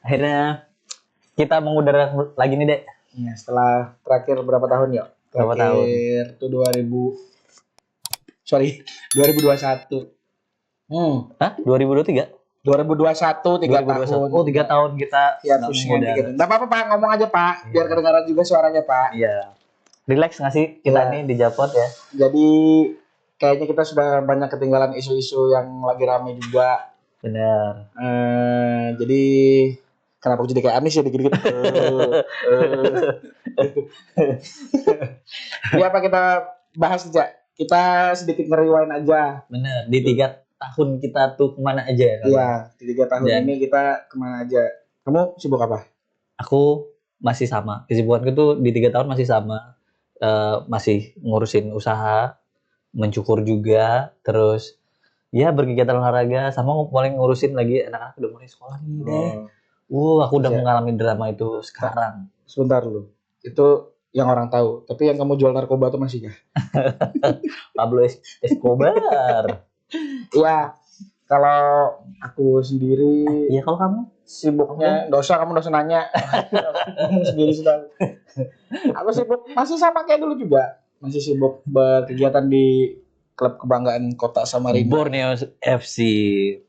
Akhirnya kita mengudara lagi nih, Dek. Ya, setelah terakhir berapa tahun ya? Berapa tahun? Terakhir tuh 2021. Hah? 2023? 2021 3 tahun. Oh, 3 tahun kita hiatusnya mengudara. dikit. Enggak apa-apa Pak, ngomong aja Pak, biar kedengaran juga suaranya Pak. Iya. Relax nggak sih kita nih di Japot ya? Jadi kayaknya kita sudah banyak ketinggalan isu-isu yang lagi rame juga. Benar. Jadi kenapa jadi kayak Anis ya dikit-dikit? Ini apa kita bahas aja? Kita sedikit nge-rewind aja. Benar. Di 3 tahun kita tuh kemana aja? Iya, di 3 tahun ini kita kemana aja? Kamu sibuk apa? Aku masih sama. Kesibukanku tuh di 3 tahun masih sama. Masih ngurusin usaha, mencukur juga, terus ya berkegiatan olahraga, sama paling ngurusin lagi anak-anak udah mulai sekolah nih deh. Aku udah mengalami drama itu sekarang. Sebentar lu. Itu yang orang tahu, tapi yang kamu jual narkoba tuh masih nggak? Pablo Escobar. Iya, kalau aku sendiri. Iya, kalau kamu sibuknya, nggak usah nanya. Kamu sendiri sudah. Aku sibuk masih sama kayak dulu juga, masih sibuk berkegiatan di klub kebanggaan kota Samarinda. Borneo FC.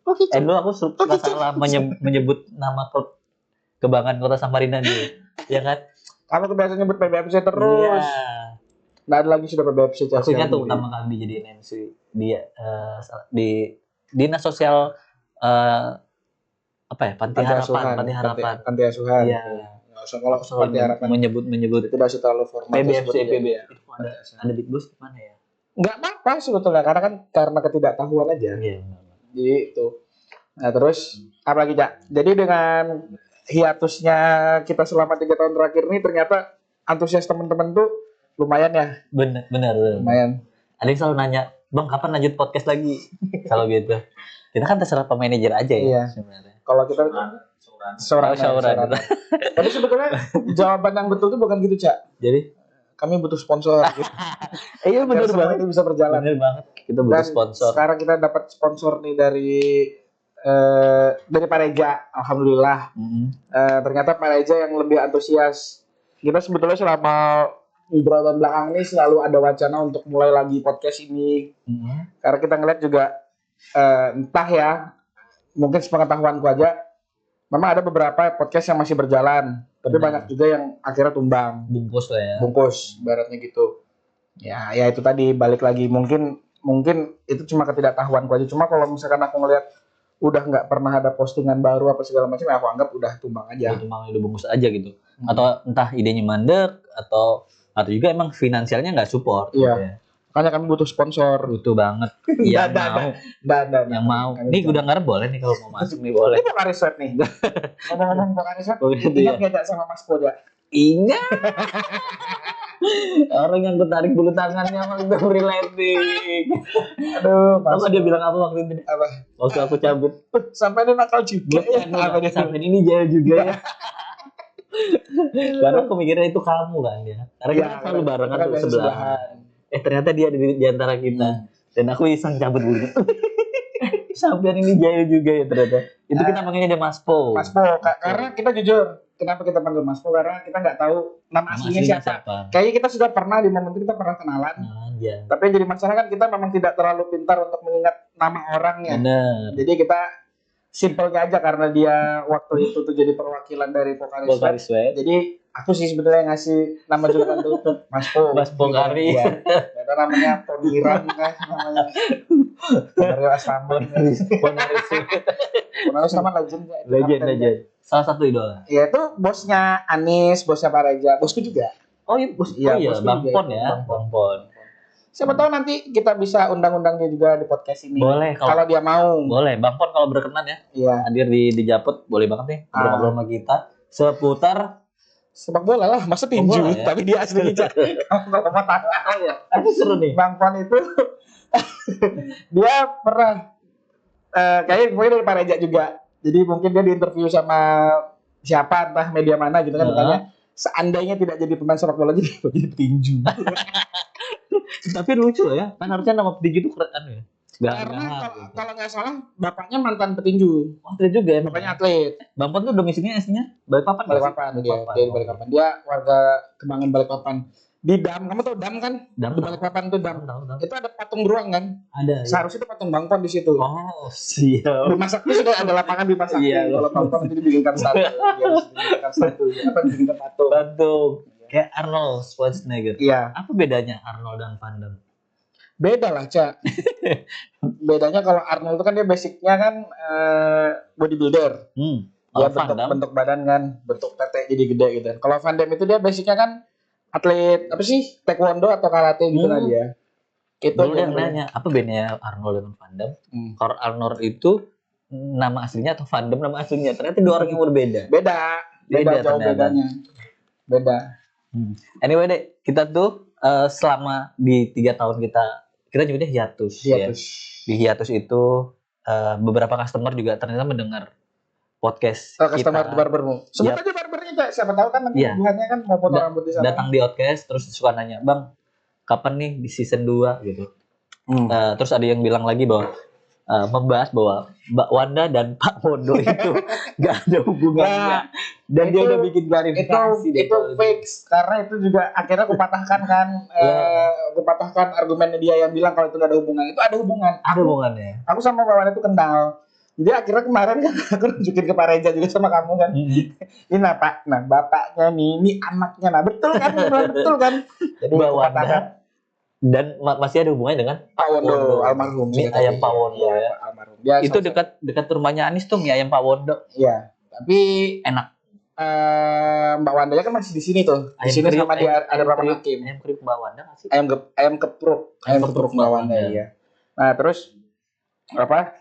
Dulu aku suka salah menyebut nama klub kebanggaan kota Samarinda nih, ya kan? Kamu kebiasaan nyebut PBFC terus. Iya. Nggak ada lagi sudah PBFC. Maksudnya tuh pertama kali dijadiin MC dia di dinas sosial Panti Harapan. Panti Asuhan. Iya. Nggak usah kalau Panti Harapan menyebut itu masih terlalu formal. PBFC. Ada Big Boss di mana ya? Nggak apa-apa sebetulnya karena ketidaktahuan aja. Iya. Jadi itu. Nah terus apa lagi Cak? Jadi dengan hiatusnya kita selama 3 tahun terakhir ini ternyata antusias teman-teman tuh lumayan ya. Benar. Lumayan. Ada yang selalu nanya, Bang kapan lanjut podcast lagi? Kalau gitu. Kita kan terserah manajer aja ya. Iya. Sebenarnya. Kalau kita Sauran. Tapi sebetulnya jawaban yang betul tuh bukan gitu Cak. Jadi kami butuh sponsor. Gitu. Iya benar banget. Ini bisa berjalan. Benar banget. Kita butuh sponsor. Sekarang kita dapat sponsor nih dari Pak Reja, alhamdulillah. Ternyata Pak Reja yang lebih antusias. Kita sebetulnya selama beberapa tahun belakang ini selalu ada wacana untuk mulai lagi podcast ini. Karena kita ngeliat juga entah ya, mungkin sepengetahuanku aja, memang ada beberapa podcast yang masih berjalan, tapi banyak juga yang akhirnya tumbang. Bungkus lah ya. Bungkus, baratnya gitu. Ya itu tadi balik lagi mungkin itu cuma ketidaktahuanku aja. Cuma kalau misalkan aku ngeliat udah nggak pernah ada postingan baru apa segala macam, ya aku anggap udah tumbang aja. Udah bungkus aja gitu. Atau entah idenya mandek atau juga emang finansialnya nggak support. Iya. Gitu ya. Makanya kami butuh sponsor. Butuh banget. Yang mau. Ini udah ngarep boleh nih kalau mau masuk nih boleh. Ini bukan riset nih. Ngomong-ngomong bukan riset. Ingat nggak sama Mas Po ya? Ingat. Orang yang ketarik bulu tangannya emang udah relating. Aduh, Mas. Dia bilang apa waktu itu? Apa? Waktu aku cabut. Sampai dia nakal juga. Sampai ini jaya juga ya. Karena aku mikirnya itu kamu kan ya. Karena kita selalu barengan tuh sebelahan. Ternyata dia di antara kita. Dan aku iseng cabut dulu. Sampai ini jaya juga ya ternyata. Itu kita panggilnya dia Mas Po. Mas Po, karena kita jujur. Kenapa kita panggil Mas Po? Karena kita nggak tahu nama aslinya siapa. Kayaknya kita sudah pernah di momen itu kita pernah kenalan. Tapi yang jadi masalah kan kita memang tidak terlalu pintar untuk mengingat nama orangnya. Benar. Jadi kita simpelnya aja karena dia waktu itu tuh jadi perwakilan dari Vokalis Sweat. Jadi aku sih sebetulnya ngasih nama julukan tuh Mas Po. Mas Po Kari. Ya. Ternyata namanya Poniran kan namanya. Dari Asaman. Ponaris sama legend. Salah satu idola. Iya itu bosnya Anis, bosnya Pak Reja, bosku juga. Oh iya, Bang Pon ya. Bang Pon. Siapa tahu nanti kita bisa undang-undang dia juga di podcast ini. Boleh kalau dia mau. Boleh, Bang Pon kalau berkenan ya. Iya. Hadir di Japot boleh banget nih ngobrol sama kita seputar sepak bola lah, masa tinju, ya? tapi dia asli Cak. Kalau mau tanya, Aku seru nih. Bang Pon itu dia pernah kayaknya dari Pak Reja juga. Jadi mungkin dia diinterview sama siapa entah media mana gitu kan, katanya seandainya tidak jadi pemain sepak bola jadi tinju. Tapi lucu ya, kan harusnya nama petinju itu keren ya. Karena Gahar gitu. kalau nggak salah bapaknya mantan petinju. Oh, atlet juga ya. Bapaknya atlet. Bang Pon tuh domisilinya aslinya Balikpapan. Balikpapan dia. Dia di Balikpapan. Dia warga Kembangan Balikpapan. Di Dam, kamu tahu Dam kan? Dam. Di Balikpapan tuh Dam. Tahu. Itu ada patung beruang kan? Ada. Seharusnya itu patung Bang Pon di situ. Oh, siap. Di Masakti sudah ada lapangan di Masakti. Iya. Kalau Bang Pon itu dibikinkan satu. Dia dibikinkan satu. Apa dibikinkan patung? Patung. Kayak Arnold Schwarzenegger. Iya. Apa bedanya Arnold dan Van Damme? Beda lah, Cak. Bedanya kalau Arnold itu kan dia basicnya kan bodybuilder. Kalau Ya Van Damme bentuk badan kan, bentuk tete jadi gede gitu. Kalau Van Damme itu dia basicnya kan atlet apa sih? Taekwondo atau karate gitu lah dia. Itu dulu yang dia. nanya apa bedanya Arnold dan Van Damme? Kalau Arnold itu nama aslinya atau Van Damme nama aslinya? Ternyata dua orang yang berbeda. Beda jauh ternyata. bedanya. Beda. Anyway deh, kita tuh selama di 3 tahun kita nyebutnya hiatus. Ya. Di hiatus itu beberapa customer juga ternyata mendengar podcast Customer kita. barbermu. Sebut aja barbernya, Cak. Siapa tahu kan nanti Iya. tujuannya kan mau potong rambut di sana. Datang di podcast terus suka nanya, "Bang, kapan nih di season 2?" gitu. Terus ada yang bilang lagi bahwa membahas bahwa Mbak Wanda dan Pak Mondo itu gak ada hubungannya. Dan dia udah bikin klarifikasi. Itu fix karena itu juga akhirnya aku patahkan kan aku patahkan argumennya dia yang bilang kalau itu gak ada hubungan. Itu ada hubungan. Ada hubungannya. Aku sama Mbak Wanda itu kenal. Jadi akhirnya kemarin kan aku nunjukin ke Pak Reza juga sama kamu kan. Ini Pak, nah bapaknya nih, ini anaknya. Nah betul kan? Betul kan? Jadi Mbak aku Wanda patahkan. dan masih ada hubungannya dengan Pak Wondo almarhum. mie ayam Pak Wondo ya. Almarhum. Dia Itu dekat rumahnya Anis tuh mie ayam Pak Wondo. Iya, tapi Enak. Mbak Wanda kan masih di sini tuh. Di sini sama dia ada berapa hakim. Ayam kriuk Mbak Wanda nggak sih? Ayam kepruk Mbak Wanda ya. Nah terus apa?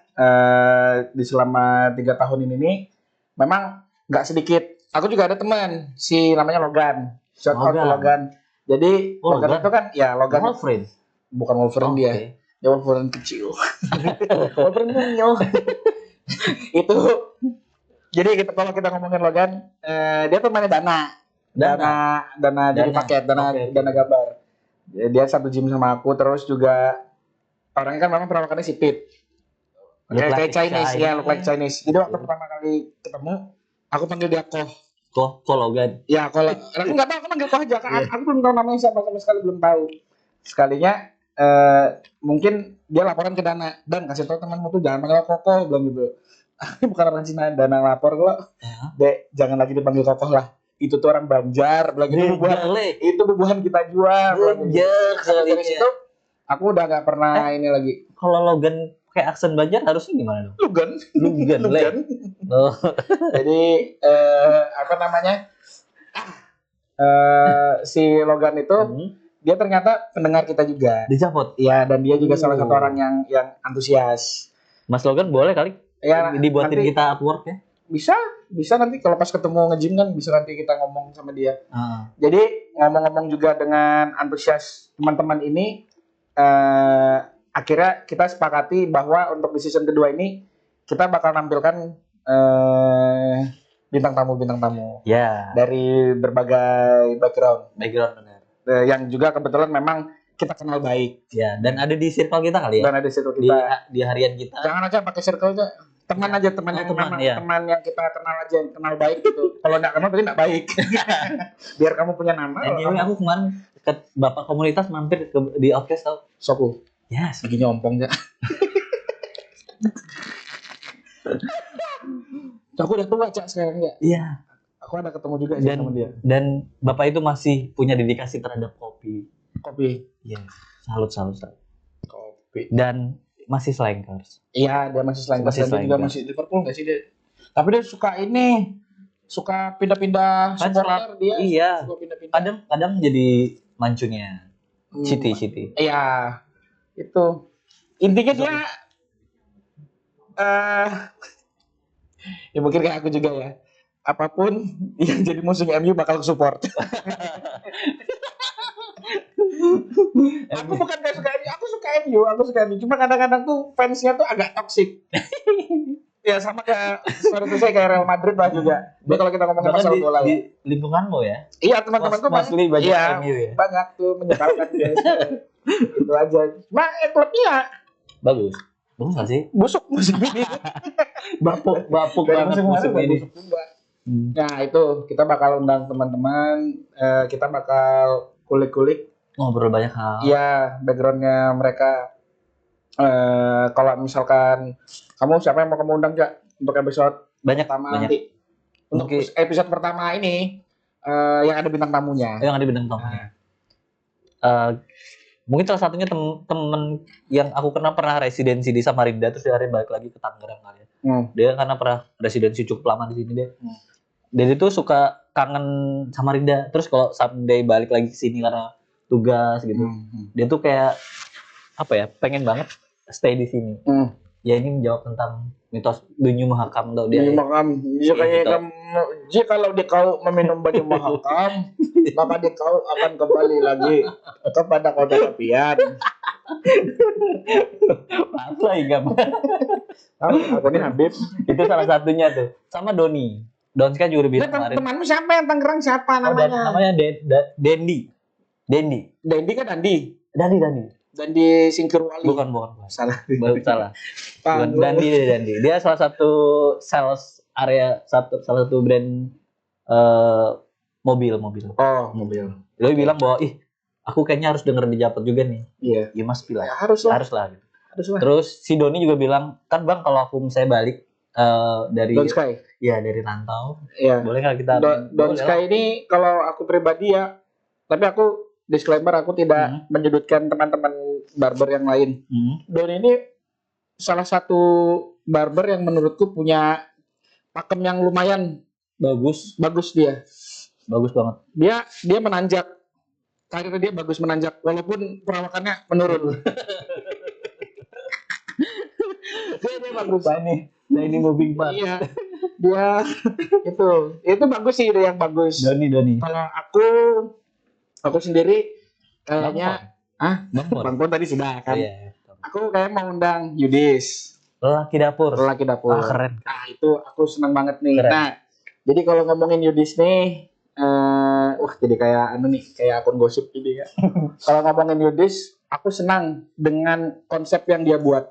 Di selama 3 tahun ini nih, memang nggak sedikit. Aku juga ada teman, si namanya Logan. Shout out ke Logan. Jadi Logan itu kan, ya Logan. Wolverine. Bukan Wolverine dia. Dia Wolverine kecil. Wolverine mungil. Itu. Jadi kalau kita ngomongin Logan, dia temannya Dana jadi paket, Dana gambar. Dia satu gym sama aku, terus juga orangnya kan memang perawakannya sipit. Kayak Chinese, ya look like Chinese. Jadi waktu pertama kali ketemu, aku panggil dia Koh Logan. Ya, kalau aku nggak tahu, aku manggil Koh aja. Aku belum tahu namanya siapa sama sekali, belum tahu. Sekalinya mungkin dia laporan ke Dana, dan kasih tahu temanmu tuh jangan panggil Kokoh, bilang gitu. Ini bukan orang Cina. Dana lapor kok. Dek, jangan lagi dipanggil Kokoh lah. Itu tuh orang Banjar, bilang gitu. Itu bubuhan kita jual. Dari situ aku udah nggak pernah ini lagi. Kalau Logan kayak aksen Banjar harusnya gimana dong? Lugan. Oh. Jadi apa namanya? Si Logan itu dia ternyata pendengar kita juga. Dicapot. Iya, dan dia juga salah satu orang yang antusias. Mas Logan boleh kali ya, dibuatin nanti, kita upwork ya? Bisa nanti kalau pas ketemu nge-gym kan bisa nanti kita ngomong sama dia. Jadi ngomong-ngomong juga dengan antusias teman-teman ini, akhirnya kita sepakati bahwa untuk di season kedua ini kita bakal nampilkan bintang tamu dari berbagai background benar. Yang juga kebetulan memang kita kenal baik ya, dan ada di circle kita kali ya, dan ada di circle kita di harian kita. Jangan aja pakai circle aja, teman aja, teman yang kita kenal aja, kenal baik gitu. Kalau nggak kenal berarti nggak baik. Biar kamu punya nama. Anyway, aku kemarin ke bapak komunitas mampir di Outcast tau. Soku. Yes. Lagi nyompong ya. Aku udah tua, Cak, sekarang ya. Iya. Aku ada ketemu juga sama dia. Dan bapak itu masih punya dedikasi terhadap kopi. Iya. Salut. Kopi. Dan masih slankers. Iya, dia masih slankers. Dia juga masih Liverpool nggak sih dia? Tapi dia suka pindah-pindah supporter dia. Iya. Suka pindah-pindah. Kadang jadi mancunya. City. Iya. Itu intinya dia ya mungkin kayak aku juga ya, apapun yang jadi musuhnya MU bakal support. Aku bukan gak suka MU, aku suka MU, cuma kadang-kadang tuh fansnya tuh agak toksik. Ya sama kayak kayak Real Madrid lah juga. Jadi kalau kita ngomongin masalah bola di lingkunganmu ya. Iya, teman-temanku banyak MU ya. Banyak tuh menyebalkan guys. Itu aja. Cuma klubnya bagus. Enggak sih? Busuk musim ini. Bapuk Dari banget musim kemarin musim udah ini. busuk juga. Hmm. Nah itu kita bakal undang teman-teman, kita bakal kulik-kulik Ngobrol banyak hal. ya backgroundnya mereka. Kalau misalkan kamu siapa yang mau kamu undang Cak untuk episode Banyak, pertama banyak. nanti? Untuk Mungkin- episode pertama ini yang ada bintang tamunya. Yang ada bintang tamunya. Mungkin salah satunya temen yang aku pernah residensi di Samarinda terus dia akhirnya balik lagi ke Tangerang kali ya. Dia karena pernah residensi cukup lama di sini dia. Dia itu suka kangen Samarinda. Terus kalau someday balik lagi ke sini karena tugas gitu. Dia tuh kayak apa ya? Pengen banget stay di sini. Ya ini menjawab tentang mitos Banyu Mahakam tau dia. Banyu Mahakam. Jika Gitu. kalau dikau meminum Banyu Mahakam, maka dikau akan kembali lagi kepada kota tepian. Maaf lah Igam. Aku ini Habib. Itu salah satunya tuh. Sama Doni. Donska juga udah bilang kemarin. Temanmu siapa yang Tangerang siapa namanya? Namanya Dendi. Dendi kan Dandi. Dandi Singkirwali. Bukan. Salah. Salah. Bukan Dandi. Dia salah satu sales area salah satu brand mobil. Oh, mobil. Dia bilang bahwa aku kayaknya harus denger di Japet juga nih. Iya. Ya Mas bilang. Ya, harus lah. Gitu. Harus lah. Terus si Doni juga bilang, kan Bang kalau aku misalnya balik dari Don Sky. Ya dari rantau. Iya. Boleh nggak kita Don Sky ini kalau aku pribadi ya, tapi aku disclaimer aku tidak menyudutkan teman-teman barber yang lain. Don ini salah satu barber yang menurutku punya pakem yang lumayan bagus dia. Bagus banget. Dia menanjak. Karirnya dia bagus menanjak walaupun perawakannya menurun. dia bagus. Nah ini moving part. Iya. Dia itu bagus sih, yang bagus. Doni. Kalau aku sendiri kayaknya Bang Pon tadi sudah kan. Iya. Aku kayak mau undang Yudis. Lelaki dapur. Keren. Nah, itu aku senang banget nih. Keren. Nah, jadi kalau ngomongin Yudis nih jadi kayak akun gosip gitu ya. Kalau ngomongin Yudis, aku senang dengan konsep yang dia buat.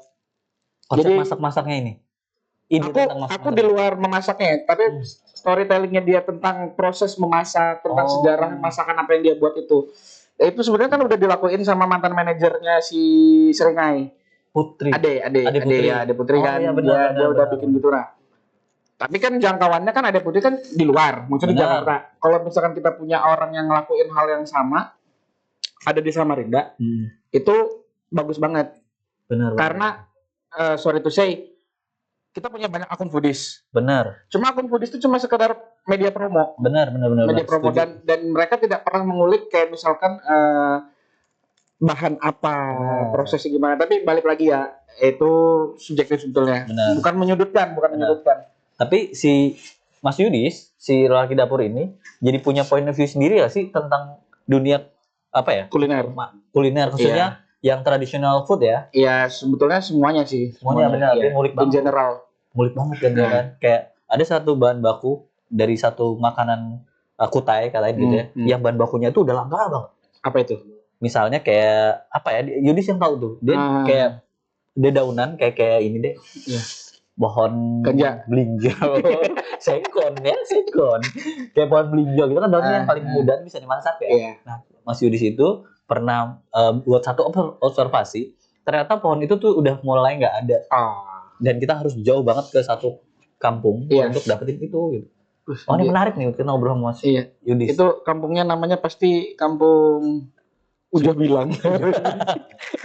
Konsep Jadi, masak-masaknya ini. Aku di luar memasaknya, tapi storytellingnya dia tentang proses memasak, tentang sejarah masakan apa yang dia buat itu. Itu sebenarnya kan udah dilakuin sama mantan manajernya si Seringai. Putri. Ade Putri kan. Iya, Dia udah bikin gitu lah. Tapi kan jangkauannya kan Ade Putri kan di luar, muncul di Jakarta. Kalau misalkan kita punya orang yang ngelakuin hal yang sama, ada di Samarinda, itu bagus banget. Benar. Karena sorry to say, kita punya banyak akun foodies. Benar. Cuma akun foodies itu cuma sekedar media promo. Benar. Media promo dan mereka tidak pernah mengulik kayak misalkan bahan apa, prosesnya gimana. Tapi balik lagi ya, itu subjektif sebetulnya. Benar. Bukan menyudutkan. Tapi si Mas Yudis, si lelaki dapur ini jadi punya point of view sendiri ya sih tentang dunia apa ya? Kuliner khususnya yang tradisional food ya. Iya, sebetulnya semuanya sih. Semuanya benar, dia ngulik banget. In general. Ngulik banget kan dia kan. Kayak ada satu bahan baku dari satu makanan kutai katanya gitu ya. Yang bahan bakunya itu udah langka banget. Apa itu? Misalnya kayak apa ya? Yudis yang tahu tuh. Dia kayak dedaunan kayak ini deh. Iya. Pohon Ganja. belinjau. sekon. Kayak pohon belinjau gitu kan daunnya yang paling mudah bisa dimasak ya. Iya. Nah, Mas Yudis itu pernah buat satu observasi, ternyata pohon itu tuh udah mulai nggak ada. Dan kita harus jauh banget ke satu kampung untuk dapetin itu gitu. Ini menarik nih kita ngobrol sama Mas Yudis. Itu kampungnya namanya pasti kampung Ujo Bilang.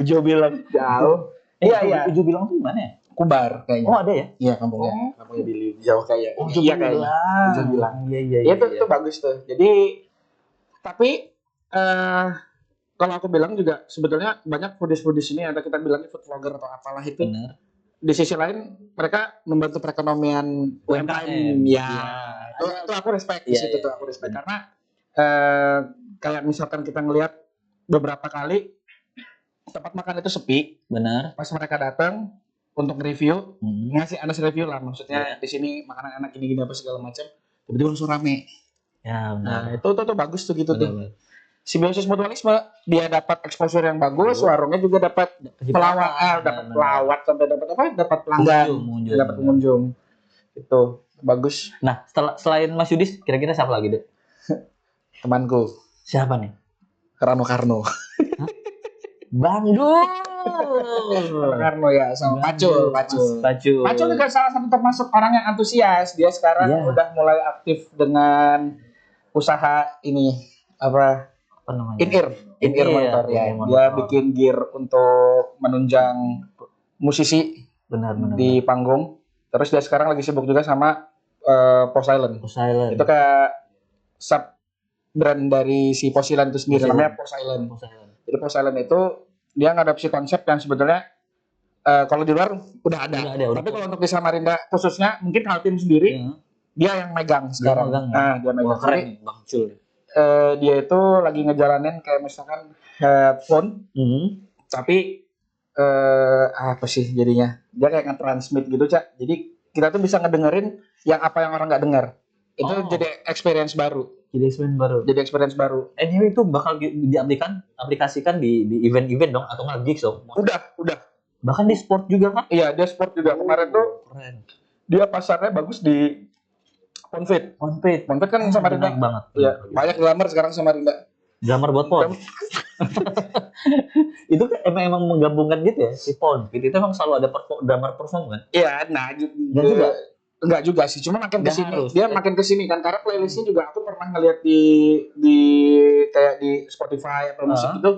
Ujo Bilang jauh. Iya. Ujo Bilang tuh gimana ya? Kubar kayaknya. Oh, ada ya? Iya, kampungnya Billy. Jauh kayak. Ujo Bilang. Ujo Bilang. Iya. Itu bagus tuh. Jadi tapi kalau aku bilang juga sebetulnya banyak foodies ini ada kita bilangnya food vlogger atau apalah itu. Benar. Di sisi lain mereka membantu perekonomian UMKM. Ya. Itu aku respect di situ tuh aku respect karena kayak misalkan kita ngelihat beberapa kali tempat makan itu sepi. Benar. Pas mereka datang untuk review, ngasih honest review lah maksudnya di sini makanan enak gini apa segala macam. Tiba-tiba langsung rame. Ya, benar. Nah, itu bagus tuh gitu tuh. Simbiosis mutualisme, dia dapat exposure yang bagus, warungnya juga dapat dapat pelawat sampai dapat apa? Dapat pelanggan, dapat pengunjung. Itu bagus. Nah, selain Mas Yudis, kira-kira siapa lagi, Dek? Temanku. Siapa nih? Rano Karno. Bang Dul. Rano Karno ya, sama Pacul. Pacul juga salah satu termasuk orang yang antusias. Dia sekarang udah mulai aktif dengan usaha ini apa namanya? In-ear motor ya. Dia bikin gear untuk menunjang musisi benar. Di panggung. Terus dia sekarang lagi sibuk juga sama Poseidon. Itu kayak sub brand dari si Poseidon itu sendiri, namanya Poseidon. Jadi Poseidon itu dia ngadapsi konsep yang sebetulnya kalau di luar udah ada. Tapi kalau untuk di Samarinda khususnya mungkin Kaltim sendiri dia yang megang sekarang. Dia megang. Keren, Bang Cul. Dia itu lagi ngejalanin kayak misalkan headphone, tapi apa sih jadinya? Dia kayak nge-transmit gitu, Cak. Jadi kita tuh bisa ngedengerin yang apa yang orang nggak dengar. Itu jadi experience baru. Jadi experience baru. Anyway itu bakal diaplikasikan di event-event dong atau nggak gigs dong? Udah. Bahkan di sport juga kan? Iya, dia sport juga. Kemarin tuh keren. Dia pasarnya bagus di Konfit kan Samarinda banget. Iya, banyak glamour sekarang Samarinda. Glamour buat pon. Itu kan emang menggabungkan gitu ya si Konfit itu emang selalu ada drummer perform kan? Iya, juga enggak juga sih, cuma makin kesini dia makin kesini kan karena playlistnya juga aku pernah ngeliat di kayak di Spotify atau musik itu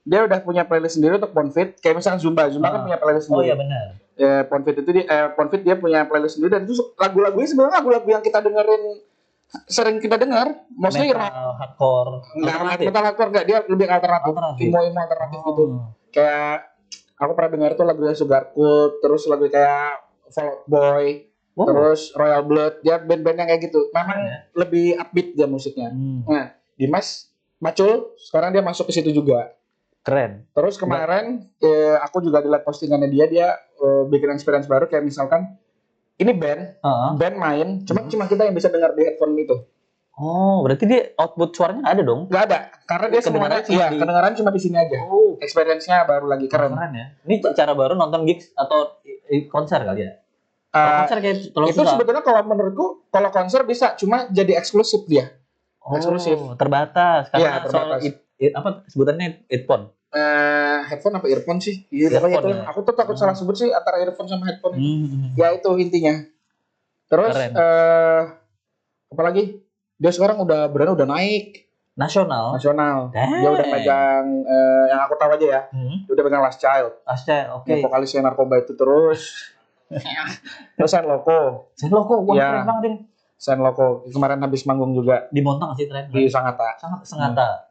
dia udah punya playlist sendiri untuk Konfit kayak misalnya Zumba kan punya playlist sendiri. Oh iya benar. Konfit dia punya playlist sendiri dan itu lagu-lagunya sebenarnya lagu-lagu yang kita dengerin sering kita dengar, mostly metal hardcore. Metal hardcore enggak, dia lebih alternatif. Emo alternatif gitu. Kayak aku pernah dengar tuh lagunya Sugar Cult, terus lagu kayak Fall Out Boy, terus Royal Blood, dia band-band yang kayak gitu. Memang lebih upbeat dia musiknya. Nah, Dimas Macul sekarang dia masuk ke situ juga. Keren. Terus kemarin aku juga lihat postingannya dia bikin experience baru kayak misalkan ini band main, cuma kita yang bisa dengar di headphone itu. Oh, berarti dia output suaranya ada dong? Gak ada, karena dia semuanya kedengaran cuma di sini aja. Experience-nya baru lagi keren ya. Ini cara baru nonton gigs atau konser kali ya? Konser kayak itu sebetulnya kalau menurutku kalau konser bisa, cuma jadi eksklusif dia. Eksklusif. Terbatas karena terbatas. Apa sebutannya headphone? Headphone apa earphone sih? Iya, aku tuh takut salah sebut sih antara earphone sama headphone. Ya itu intinya. Terus apalagi? Dia sekarang udah naik nasional. Dia udah pegang yang aku tahu aja ya. Dia udah pegang Last Child. Oke. Vokalisnya Narkoba itu terus. Terus Sen Loko. Wah keren banget ini. Sen Loko kemarin habis manggung juga di Montang sih tren. Di Sangatta.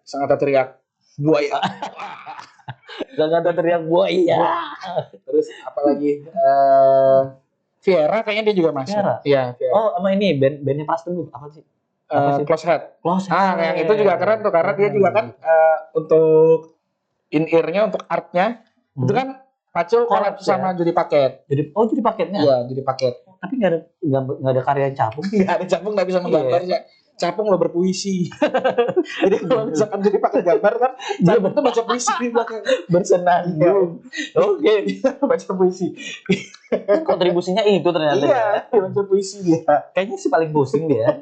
Sangatta teriak buaya. Sangatta teriak buaya. Terus apalagi Viera kayaknya dia juga masuk. Iya, Viera. Oh, sama ini bandnya Pas Teguh apa sih? Close Head. Yang itu juga keren tuh karena dia juga kan untuk in-ear-nya untuk art-nya itu kan Pacul collab sama Judi Paket. Jadi paketnya? Iya, Judi Paket. Tapi nggak ada karya Capung. Nggak ada Capung, nggak bisa menggambar ya. Capung lo berpuisi. Jadi kalau misalkan Judi Paket gambar kan, Capung tuh baca puisi di belakang. Bersenandung. Oke, baca puisi. Kontribusinya itu ternyata. Iya, baca puisi dia. Kayaknya sih paling pusing dia.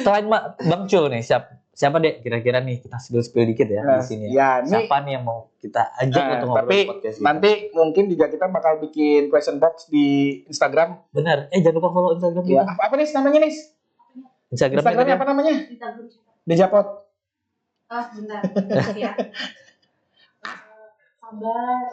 Selain Bang Cul nih, siapa deh kira-kira nih kita spill dikit ya di sini. Siapa nih yang mau kita ajak untuk ngobrol di podcast kita? Nanti mungkin juga kita bakal bikin question box di Instagram. Benar. Jangan lupa follow Instagram kita. Apa nih namanya nih? Instagramnya apa namanya? Dejapot. Bentar. Ya. Sabar.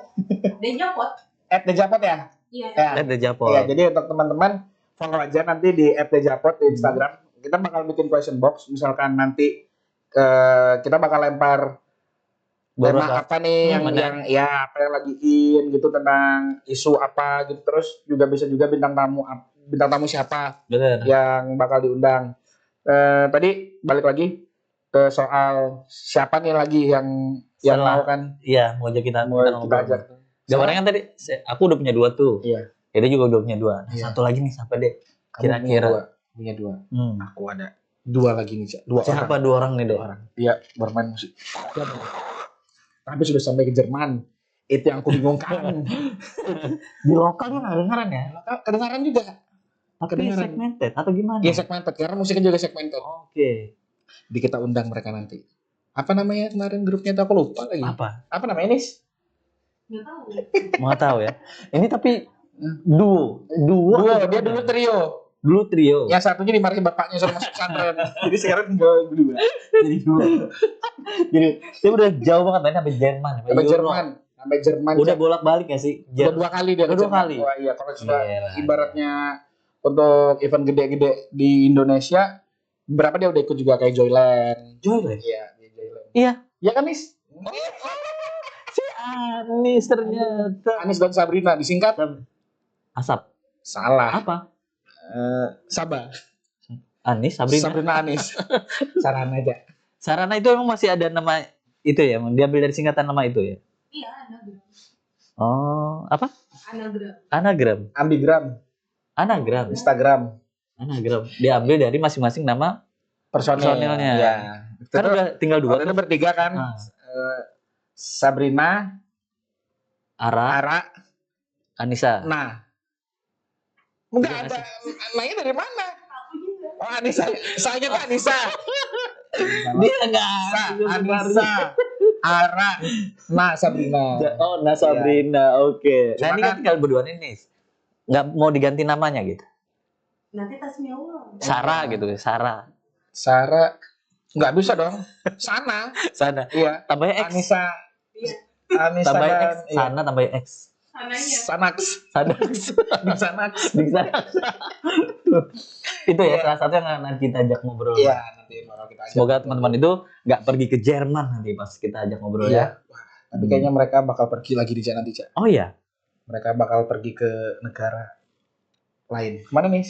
Dejapot. @dejapot ya? Iya. @dejapot. Iya, jadi untuk teman-teman follow aja nanti di @dejapot di Instagram. Kita bakal bikin question box, misalkan nanti kita bakal lempar tema apa nih yang apa yang lagi in gitu tentang isu apa gitu, terus juga bisa juga bintang tamu siapa yang bakal diundang. Tadi balik lagi ke soal siapa nih lagi yang mau kan? Iya, mau ajak kita ajak. Gambarnya kan tadi aku udah punya 2 tuh. Iya. Dia juga udah punya 2. Satu lagi nih siapa deh? Kira-kira punya 2. Aku ada. Dua lagi nih, Cak. Dua Siapa orang. dua orang nih, Dek? Orang. Dia bermain musik. Tapi sudah sampai ke Jerman. Itu yang aku bingungkan. Di lokal kan ada kedengaran ya? Kedengaran juga. Tapi Kedengaran. segmented atau gimana? Iya segmented, karena musiknya juga segmented. Oke. Di kita undang mereka nanti. Apa namanya kemarin grupnya tuh aku lupa lagi. Apa Namanya, Nis? Nggak tahu. mau tahu ya? Ini tapi duo atau Dia gimana? dulu trio. Dulu trio. Yang satunya dimarahin bapaknya suruh masuk pesantren. Jadi sekarang tinggal berdua. Jadi duo. Jadi saya udah jauh banget mainnya sampai Jerman, Sampai Jerman. Sampai Jerman. Udah Cak. bolak-balik gak sih? Udah 2 kali dia Udah ke 2 Jerman. kali? Wah, iya, kalau sudah Gila. ibaratnya untuk event gede-gede di Indonesia, berapa dia udah ikut juga kayak Joyland. Joyland. Iya, dia Joyland. Iya. Iya kan, Nis? Si Anis ternyata. Anis dan Sabrina disingkat Asap. salah. Apa? Sabah. Anis, Sabrina. Sabrina Anis. Saran aja. Sarana itu emang masih ada nama itu ya? Diambil dari singkatan nama itu ya? Iya, anagram. Oh, apa? Anagram. Anagram. Ambigram, Anagram. Instagram, Anagram. Diambil dari masing-masing nama. Personilnya. Iya. Kan Itu udah tinggal 2. waktu itu bertiga kan. Nah. Sabrina, Ara, Ara, Anissa. Nah. Enggak Iya, ada. Nanya dari mana? Aku juga. Oh, Anissa. Saya tuh Anissa. Dia enggak. Anissa, Ara, Nah, Sabrina. Oh, nah Sabrina. Oke. Nah, Cuma ini kan kan- tinggal berdua nih. Nggak mau diganti namanya gitu. Nanti tasnya ulang. Sarah gitu, Sarah. Sarah nggak bisa dong. Sana. Sana. Iya. Tambahnya X. Anissa. Iya. Anissa Tambah X. dan iya. Sana tambah X. Sananya. Sanax. Sana. Sanax. Di sana. Itu ya Iya. salah satu yang nanti kita ajak ngobrol. Iya, nanti bakal kita ajak. Semoga teman-teman itu nggak pergi ke Jerman nanti pas kita ajak ngobrol Iya. ya. Wah, tapi kayaknya mereka bakal pergi lagi di sana nanti, Cak. Oh iya. Mereka bakal pergi ke negara lain. Kemana nih?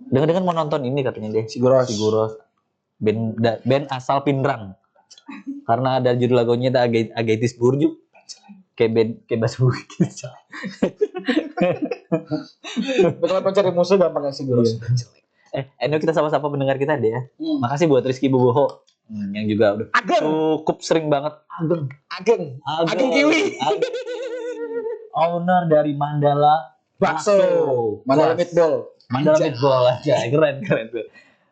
Dengar-dengar mau nonton ini katanya deh. Siguros. Siguros. Band asal Pindrang. Karena ada judul lagunya ada Agaitis Burjuk. Kayak Basu gitu. Betul mencari musuh gampang ya Siguros. Ini kita sama-sama pendengar kita deh ya. Hmm. Makasih buat Rizky Boboho yang juga udah Ageng. cukup sering banget Ageng. Ageng Kiwi. Ageng. Owner dari Mandala Bakso. Mandala Plus. Meatball. Mandala Anjay. Meatball aja. Keren.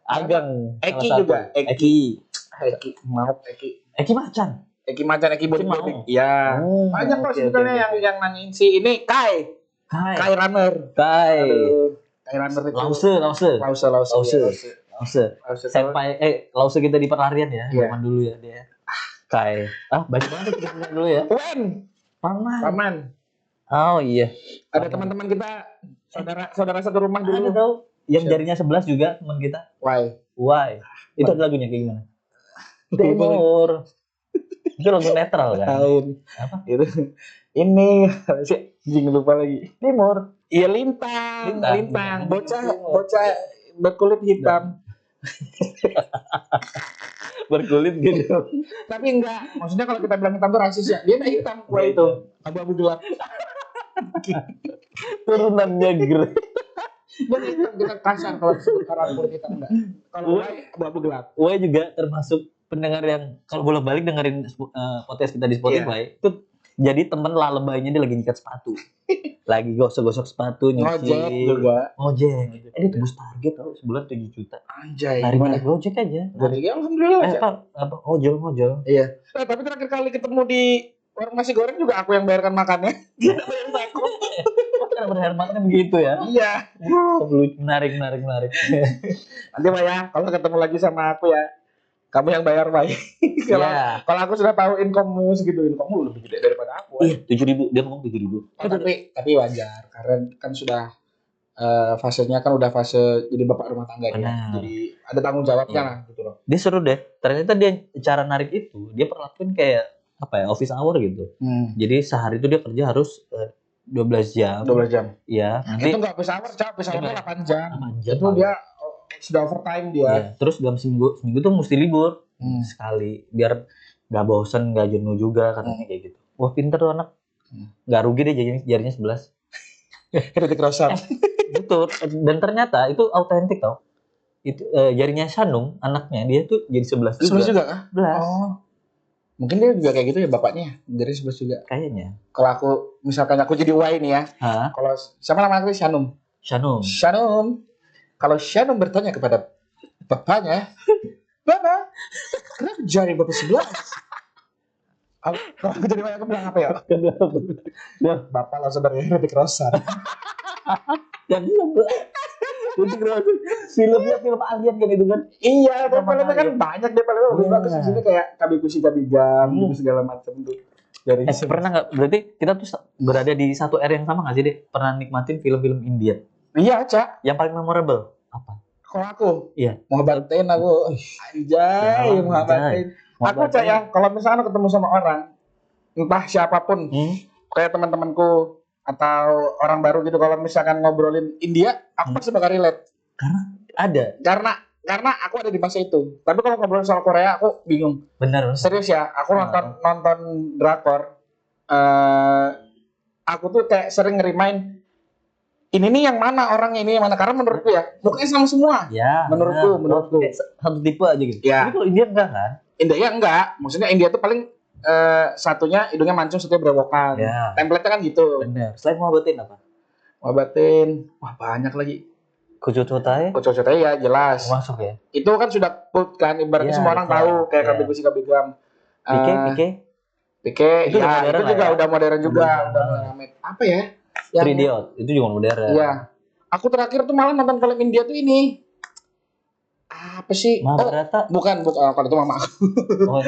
Ageng. Eki salah satu. juga. Eki. Eki. Maaf Eki. Eki Macan. Eki Macan, Eki Eki mau. Bodybuilding. Iya. Banyak kok sebetulnya yang nanyain si ini Kai. Kai Kai. Runner. Kai. Aduh. Kai Runner itu. Lause. Lause. Senpai, Lause kita di perlarian ya, Iya. zaman dulu ya dia. Kai. Banyak banget kita kenal dulu ya. Wen. Paman. Paman. Oh iya. Ada teman-teman kita saudara satu rumah Ada dulu. tahu yang Siapa? jarinya 11 juga teman kita. Why? Why? Itu ada lagunya kayak gimana? Timur. Itu lagu netral kan? Tahun. Apa? Itu. Ini sih jing lupa lagi. Timur. Iya lintang. Lintang. Lintang. Bocah berkulit hitam. Berkulit gitu. Tapi enggak. Maksudnya kalau kita bilang hitam tuh rasis ya. Dia enggak hitam. Wah itu. Abu-abu gelap. Turunannya grey. Dia nggak hitam. Kita kasar kalau disebut karena kulit hitam enggak. Kalau Wai abu-abu gelap. Why juga termasuk pendengar yang kalau bolak-balik dengerin podcast kita di Spotify itu jadi temen lalebaynya dia lagi nyikat sepatu, lagi gosok-gosok sepatu nyuci, Ngojek juga. ngojek. Dia tembus target tau sebulan 7 juta. Anjay. Lari Gimana? naik gojek aja. Jadi ya alhamdulillah. aja. Apa ojol. Iya. Tapi terakhir kali ketemu di warung nasi goreng juga aku yang bayarkan makannya. Cara berhematnya begitu ya. Iya. Menarik. Nanti Pak ya, kalau ketemu lagi sama aku ya, kamu yang bayar Pak. Kalau Iya. kalau aku sudah tahu income-mu segitu, income-mu lebih gede daripada aku. Iya, 7.000. Dia ngomong 7.000. Tapi wajar karena kan sudah fasenya kan udah fase jadi bapak rumah tangga ya. Benar. Jadi ada tanggung jawabnya Iya. lah gitu loh. Dia seru deh. Ternyata dia cara narik itu, dia perlakuin kayak apa ya, office hour gitu. Jadi sehari itu dia kerja harus 12 jam. 12 jam. Iya, nanti Itu enggak pesawat, pesawat Iya. 8 jam. 8 jam. Itu dia sudah overtime dia. Iya. Terus dalam seminggu tuh mesti libur Hmm. sekali biar nggak bosen, nggak jenuh juga katanya kayak gitu. Wah pinter tuh anak. Hmm. Nggak rugi deh jarinya 11. Kritik Roshan. Betul. Dan ternyata itu autentik tau. itu jarinya Shanum, anaknya dia tuh jadi 11 11 juga. juga kah? 11 Oh. Mungkin dia juga kayak gitu ya bapaknya. Dari 11 juga. kayaknya. Kalau aku misalkan aku jadi Y nih ya. Hah? Kalau siapa nama aku Shanum? Shanum. Shanum. Kalau Shanum bertanya kepada bapaknya, "Bapak, kenapa jari Bapak 11?" Kalau aku jadi Y aku bilang apa ya? Bapak langsung dari Hrithik Roshan. Yang 11. Itu filmnya film alien kan itu kan. Iya, tapi Sama filmnya kan kali. banyak deh paling lebih Iya. bagus di sini kayak Kabikushi Kabigam gitu segala macam tuh. Dari Pernah nggak? Berarti kita tuh berada di satu era yang sama nggak sih, Dek? Pernah nikmatin film-film India? Iya, Cak. Yang paling memorable apa? Kalau aku, Iya. Muhabbatin aku. Anjay, Ya, Muhabbatin. Aku Cak ya, kalau misalnya ketemu sama orang, entah siapapun, kayak teman-temanku atau orang baru gitu, kalau misalkan ngobrolin India, aku pasti bakal relate. Ada. Karena aku ada di masa itu. Tapi kalau ngobrolin soal Korea, aku bingung. Bener. Serius ya, aku nonton drakor. Aku tuh kayak sering ngerimain ini nih yang mana orangnya, ini yang mana, karena menurutku ya mukanya sama semua. Ya. Menurutku. Kayak satu tipe aja gitu. Ya. Tapi kalau India enggak kan? India enggak, maksudnya India tuh paling satunya hidungnya mancung, satunya berewokan. Ya. Template-nya kan gitu. Bener. Selain Muhabbatin apa? Muhabbatin, wah banyak lagi. Kucucutai Kocok-kocoknya ya jelas. masuk ya. Itu kan sudah put kan, ibaratnya Ya, semua orang ya, tahu kayak ya. Kabikushi Kabigam. Pike. Itu Itu udah modern itu lah juga ya. udah modern juga, Modern udah banget. rame. Apa ya? Yang 3 Idiot itu juga modern. iya. Aku terakhir tuh malah nonton film India tuh ini. Apa sih? Oh, Mahabharata. bukan kalau itu mama aku. Oh,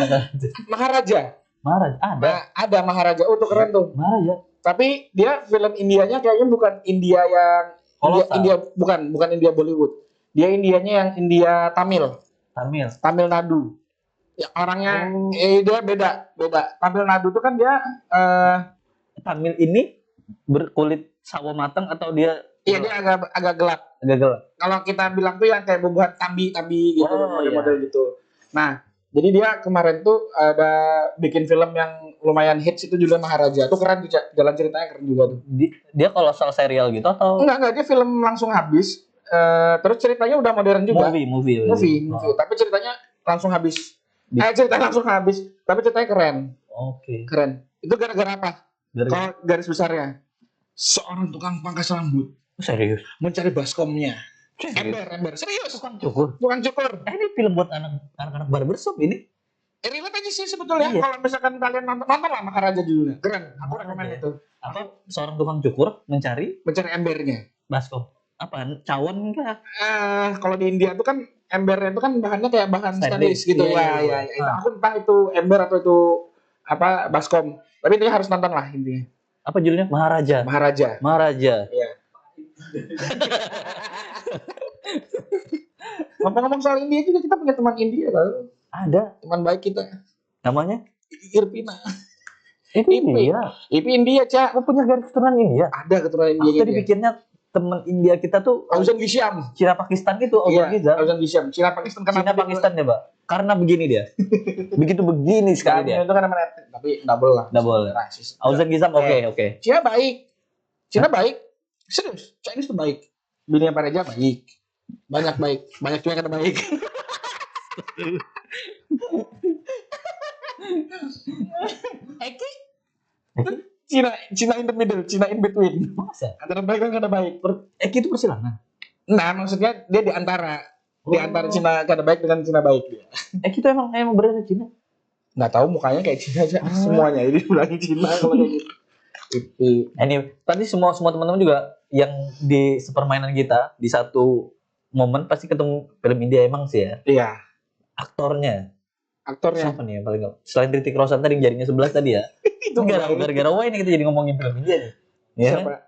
Maharaja. Maharaja ada. Ada Maharaja. Oh, tuh keren tuh. Maharaja. Tapi dia film Indianya kayaknya bukan India yang Kolosal. India bukan India Bollywood. Dia Indianya yang India Tamil Nadu. Ya orangnya dia beda. Tamil Nadu tuh kan dia Tamil ini berkulit sawo matang atau dia iya dia agak gelap. agak gelap? Kalau kita bilang tuh yang kayak bubuhan tambi gitu, Oh, model-model gitu. Nah, jadi dia kemarin tuh ada bikin film yang lumayan hits itu judulnya Maharaja. Tuh keren tuh, Cak. Jalan ceritanya keren juga tuh. Dia kolosal serial gitu atau Enggak, dia film langsung habis. Terus ceritanya udah modern juga. movie. Movie. Tapi ceritanya langsung habis. Ceritanya langsung habis, tapi ceritanya keren. Oke. Keren. Itu gara-gara apa? Dari Kalau garis besarnya, seorang tukang pangkas rambut serius. mencari baskomnya. Serius. Ember. Serius. Tukang cukur. Tukang cukur. Ini film buat anak-anak barbershop ini. Relate aja sih sebetulnya. Iya. Kalau misalkan kalian nonton lah Maharaja judulnya. Keren. Aku rekomen itu. Apa seorang tukang cukur mencari Mencari embernya. baskom? Apa cawan enggak? Kalau di India tuh kan embernya itu kan bahannya kayak bahan stainless gitu. Iya. Ya. Itu aku entah itu ember atau itu apa baskom. Tapi intinya harus nonton lah intinya. Apa judulnya? Maharaja. Maharaja. Iya. Ngomong-ngomong soal India juga kita punya teman India kan. Ada. Teman baik kita. Namanya? Irpina. Itu India. Itu India, Cak. Aku punya garis keturunan India. Ada keturunan Aku India. tadi pikirnya teman India kita tuh Auzan Gisham. Cina Pakistan itu, Auzan Gisham. Cina Pakistan Cina Pakistan ya, Pak. Karena begini dia. Begitu begini sekali dia. Itu kan namanya tapi double lah. Double. Rasis. Auzan Gisham oke. Cina baik. Serius, Chinese tuh baik. Dunia Pareja baik. Banyak juga yang kata baik. Eki Cina in the middle, Cina in between. Masa? Antara baik dan kada baik. Eki itu persilangan. Nah, maksudnya dia di antara Cina kada baik dengan Cina baik dia. Eki itu emang berada di Cina. Nggak tahu mukanya kayak Cina aja semuanya. Jadi bilangin Cina kalau kayak gitu. Anyway, tadi semua teman-teman juga yang di sepermainan kita di satu momen pasti ketemu film India emang sih ya. Iya. Aktornya Aktornya. siapa nih yang paling selain Hrithik Roshan tadi yang jarinya 11 tadi ya. Itu gara-gara wah ini kita jadi ngomongin film India nih. Ya. siapa?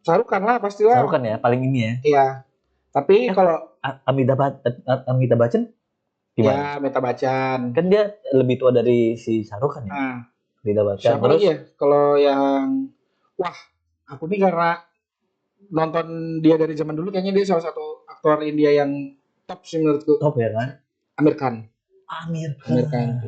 Sarukan lah pastilah. Sarukan ya paling ini ya. Iya. Tapi kalau Amitabh Bachchan gimana? ya Meta Bachchan. Kan dia lebih tua dari si Sarukan ya. Nah, Amitabh Bachchan. siapa lagi ya? Kalau yang aku nih karena nonton dia dari zaman dulu kayaknya dia salah satu aktor India yang top sih menurutku. Top ya kan? Amir Khan. Amir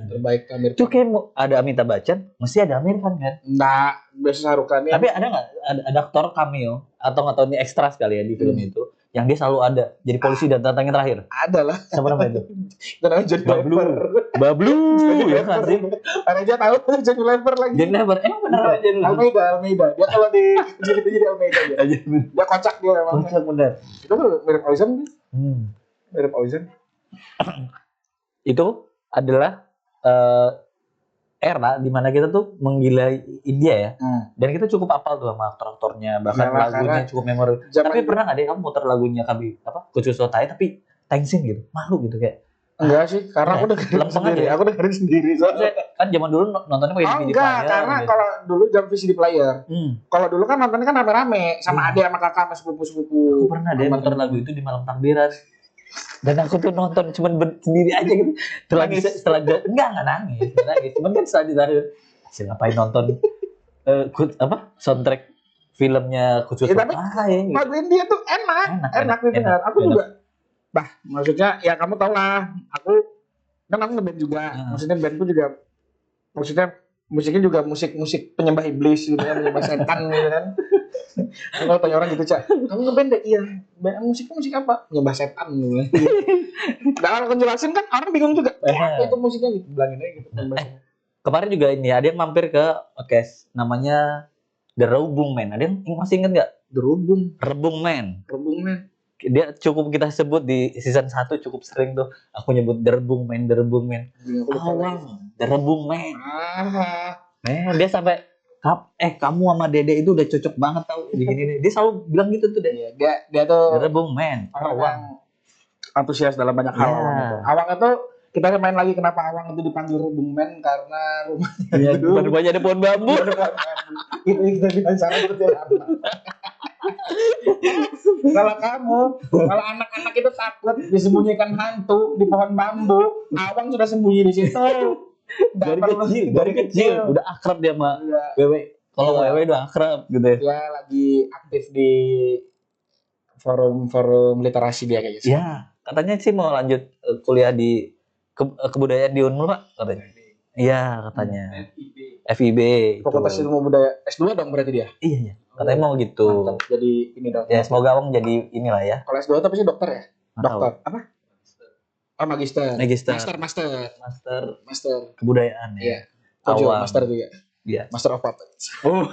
Terbaik Amir Itu Khan. kayak ada Amitabh Bachchan, mesti ada Amir Khan kan? Nah, biasa Sarukan ya. Tapi ada nggak ada aktor cameo atau nggak tahu ini ekstra sekali ya di film itu yang dia selalu ada. Jadi polisi dan datangnya terakhir. Ada lah. Siapa namanya itu? Itu namanya Johnny Bablu. Lever. Bablu, ya kan sih? Pareja tahu tuh Johnny Lever lagi. Jadi lebar, emang bener aja dulu. Almeida. Dia kalau di kecil itu jadi Almeida dia. Aja Dia kocak dia emang. kocak bener. Itu mirip Oizon. Mirip Oizon. Itu adalah era dimana kita tuh menggilai India ya. Dan kita cukup hafal tuh sama aktor-aktornya, bahkan Iyalah, lagunya karena cukup memorable. zaman Tapi itu- pernah nggak deh kamu muter lagunya Kucuso Tai tapi Tengsin gitu, malu gitu kayak. Enggak sih, karena aku dengerin Lempeng sendiri. aja. Aku dengerin sendiri soalnya. Kan zaman dulu nontonnya pakai Oh DVD enggak, player. karena gitu. kalau dulu jam VCD player. Kalau dulu kan nontonnya kan rame-rame sama adik sama kakak sama sepupu-sepupu. Aku pernah deh muter lagu itu di malam takbiran. Dan aku tuh nonton cuman sendiri aja gitu. Nangis. Enggak nangis. Cuman kan setelah ditarik, ngapain nonton soundtrack filmnya Kucuso Ya, tapi Tai. lagu India tuh enak didengar. Aku juga, maksudnya ya kamu tau lah, aku ngeband juga, maksudnya bandku juga, maksudnya musiknya juga musik musik iblis gitu kan, penyembah setan gitu kan. Kalau tanya orang gitu, Cak, kamu ngeband deh? Iya. Musiknya musik apa? Penyembah setan gitu. Dan kalau aku jelasin kan orang bingung juga. Apa itu musiknya gitu, bilangin aja gitu. Kemarin juga ini ada yang mampir ke podcast namanya The Rebung Man. Ada yang masih inget nggak? Rebung Man. Dia cukup kita sebut di season 1 cukup sering tuh. Aku nyebut The Rebung Man. Awang, The Rebung Man. Dia sampai kamu sama Dede itu udah cocok banget tau begini. Dia selalu bilang gitu tuh deh. Dia tuh The Rebung Man. orang yang antusias dalam banyak hal. Ya. Awang itu kita main lagi kenapa Awang itu dipanggil Rebung Man karena rumahnya Iya, itu baru banyak ada pohon bambu. itu yang kita bilang cara betul. Kalau anak-anak itu takut disembunyikan hantu di pohon bambu, Awang sudah sembunyi di situ. Dari kecil udah akrab dia sama Wewe. Kalau Iya. Wewe udah akrab gitu ya. Dia lagi aktif di forum literasi dia kayaknya. Ya, katanya sih mau lanjut kuliah di kebudayaan di Unmul, Pak, katanya. Iya, katanya. FIB itu. Fakultas Ilmu Budaya S2 dong berarti dia. Iya. Katanya mau gitu. Mantap. Jadi ini dong. Ya, semoga Awang jadi inilah ya. Kalau S2 tapi sih dokter ya? Nggak tahu. Dokter. Apa? Oh, magister. Master. Kebudayaan ya. Iya. Kojo, Awang. master juga. Iya. Master of Puppets. Oh.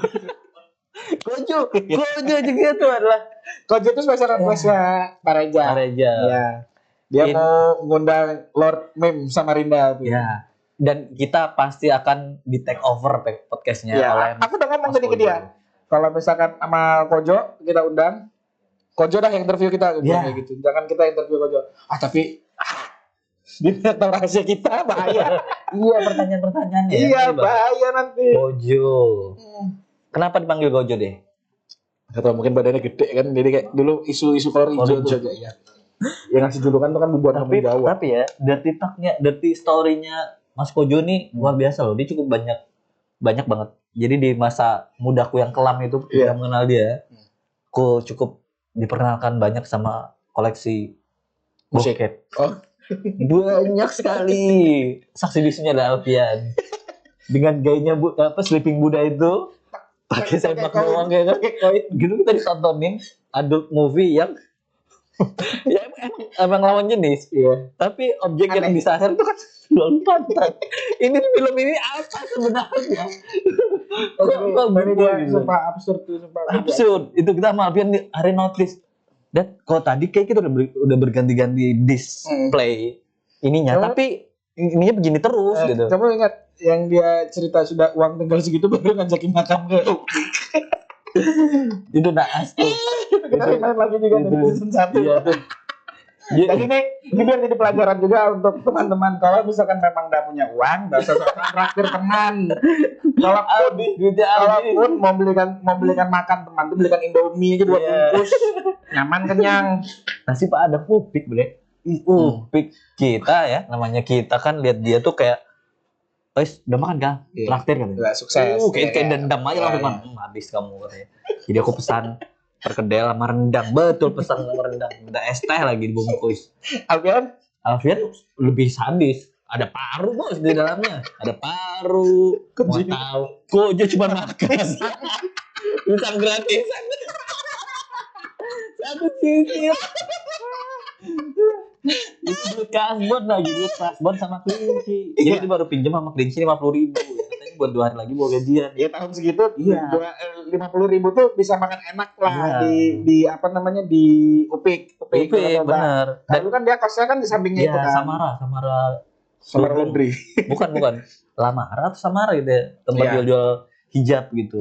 Kojo juga tuh adalah Kojo itu spesial request-nya Pareja. Pareja. Iya. Dia mau ngundang Lord Mim sama Rinda tuh. Ya. Dan kita pasti akan di take over podcastnya Iya, oleh aku udah ngomong Mas tadi ke Kojo. dia. Kalau misalkan sama Kojo kita undang, Kojo dah yang interview kita Iya. kayak gitu. Jangan kita interview Kojo. Tapi dia tahu rahasia kita bahaya. Iya, pertanyaan-pertanyaannya. Iya, bahaya nanti. Gojo. Kenapa dipanggil Gojo deh? Atau mungkin badannya gede kan, jadi kayak dulu isu-isu kolor hijau Gojo. tuh ya. Yang ngasih julukan tuh kan bubuan kampung Jawa. Tapi ya, dirty story-nya Mas Kojo nih luar biasa loh. Dia cukup banyak banget. Jadi di masa mudaku yang kelam itu Iya. tidak mengenal dia, aku cukup diperkenalkan banyak sama koleksi Musik. bokep. Oh. Banyak sekali. Saksi bisunya ada Alfian. Dengan gayanya sleeping Buddha itu pakai sempak doang ya kan. Gitu kita ditontonin adult movie yang ya emang lawan jenis. Iya. Tapi objek yang Aneh. disasar itu kan selalu pantat. Ini film ini apa sebenarnya? Kok Tapi gitu dia gitu? sumpah absurd tuh, sumpah. Absurd. Itu kita sama Alfian di hari notice. Dan kalau tadi kayak kita udah berganti-ganti display ininya, Coba- tapi ininya begini terus gitu. Kamu ingat yang dia cerita sudah uang tinggal segitu baru ngajakin makan ke Itu naas tuh. kita main lagi juga dari season 1. Iya tuh. Jadi ini biar jadi pelajaran juga untuk teman-teman kalau misalkan memang nggak punya uang, nggak usah traktir teman. Kalaupun mau belikan makan teman tuh belikan Indomie aja 2 Iya. bungkus, nyaman kenyang. Nasi Pak ada Upik boleh. Upik kita ya, namanya kita kan lihat dia tuh kayak wes udah makan kan? Iya. Traktir kan. Nggak sukses. Kayak dendam aja langsung kan. Habis kamu katanya. Jadi aku pesan perkedel sama rendang. Betul pesan sama rendang. Minta es teh lagi dibungkus. Alfian, Alfian lebih sadis. Ada paru bos di dalamnya. Ada paru. Mau tahu? Kojo cuma makan. Bisa gratisan. Aduh sisir. Itu kasbon lagi, duit kasbon sama kelinci. Jadi itu baru pinjam sama kelinci 50.000. Katanya buat 2 hari lagi mau gajian. Ya tahun segitu, Iya. 50.000 tuh bisa makan enak lah Iya. di apa namanya di Upik. Upik, bener. Dan Dulu kan dia kosnya kan di sampingnya itu iya, kan. Samara Samara Lubung. Laundry. bukan Lamara atau Samara gitu ya, tempat Iya. jual hijab gitu.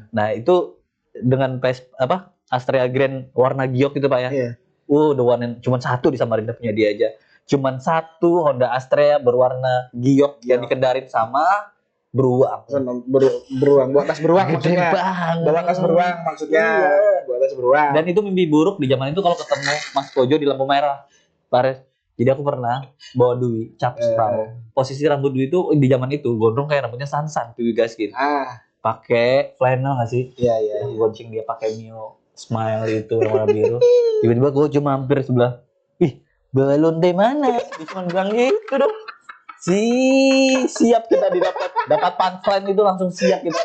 Nah itu dengan Astrea Grand warna giok gitu pak ya. Iya. The one and cuman satu di Samarinda punya dia aja. Cuman satu Honda Astrea berwarna giok yang dikendarin sama beruang. Beruang, buat tas beruang Gede maksudnya. banget. Bawa tas beruang maksudnya. Bawa tas beruang. Dan itu mimpi buruk di zaman itu kalau ketemu Mas Kojo di lampu merah. Pares. Jadi aku pernah bawa Dwi, cap spray. Posisi rambut Dwi itu di zaman itu gondrong kayak rambutnya Sansan, Dwi Gaskin. Pakai flannel nggak sih? Iya. Yang gonceng dia pakai Mio Smile itu warna biru. Tiba-tiba gue cuma mampir sebelah. Ih, balon deh mana? Dia cuma bilang gitu dong. Siap kita dapat punchline itu langsung siap kita.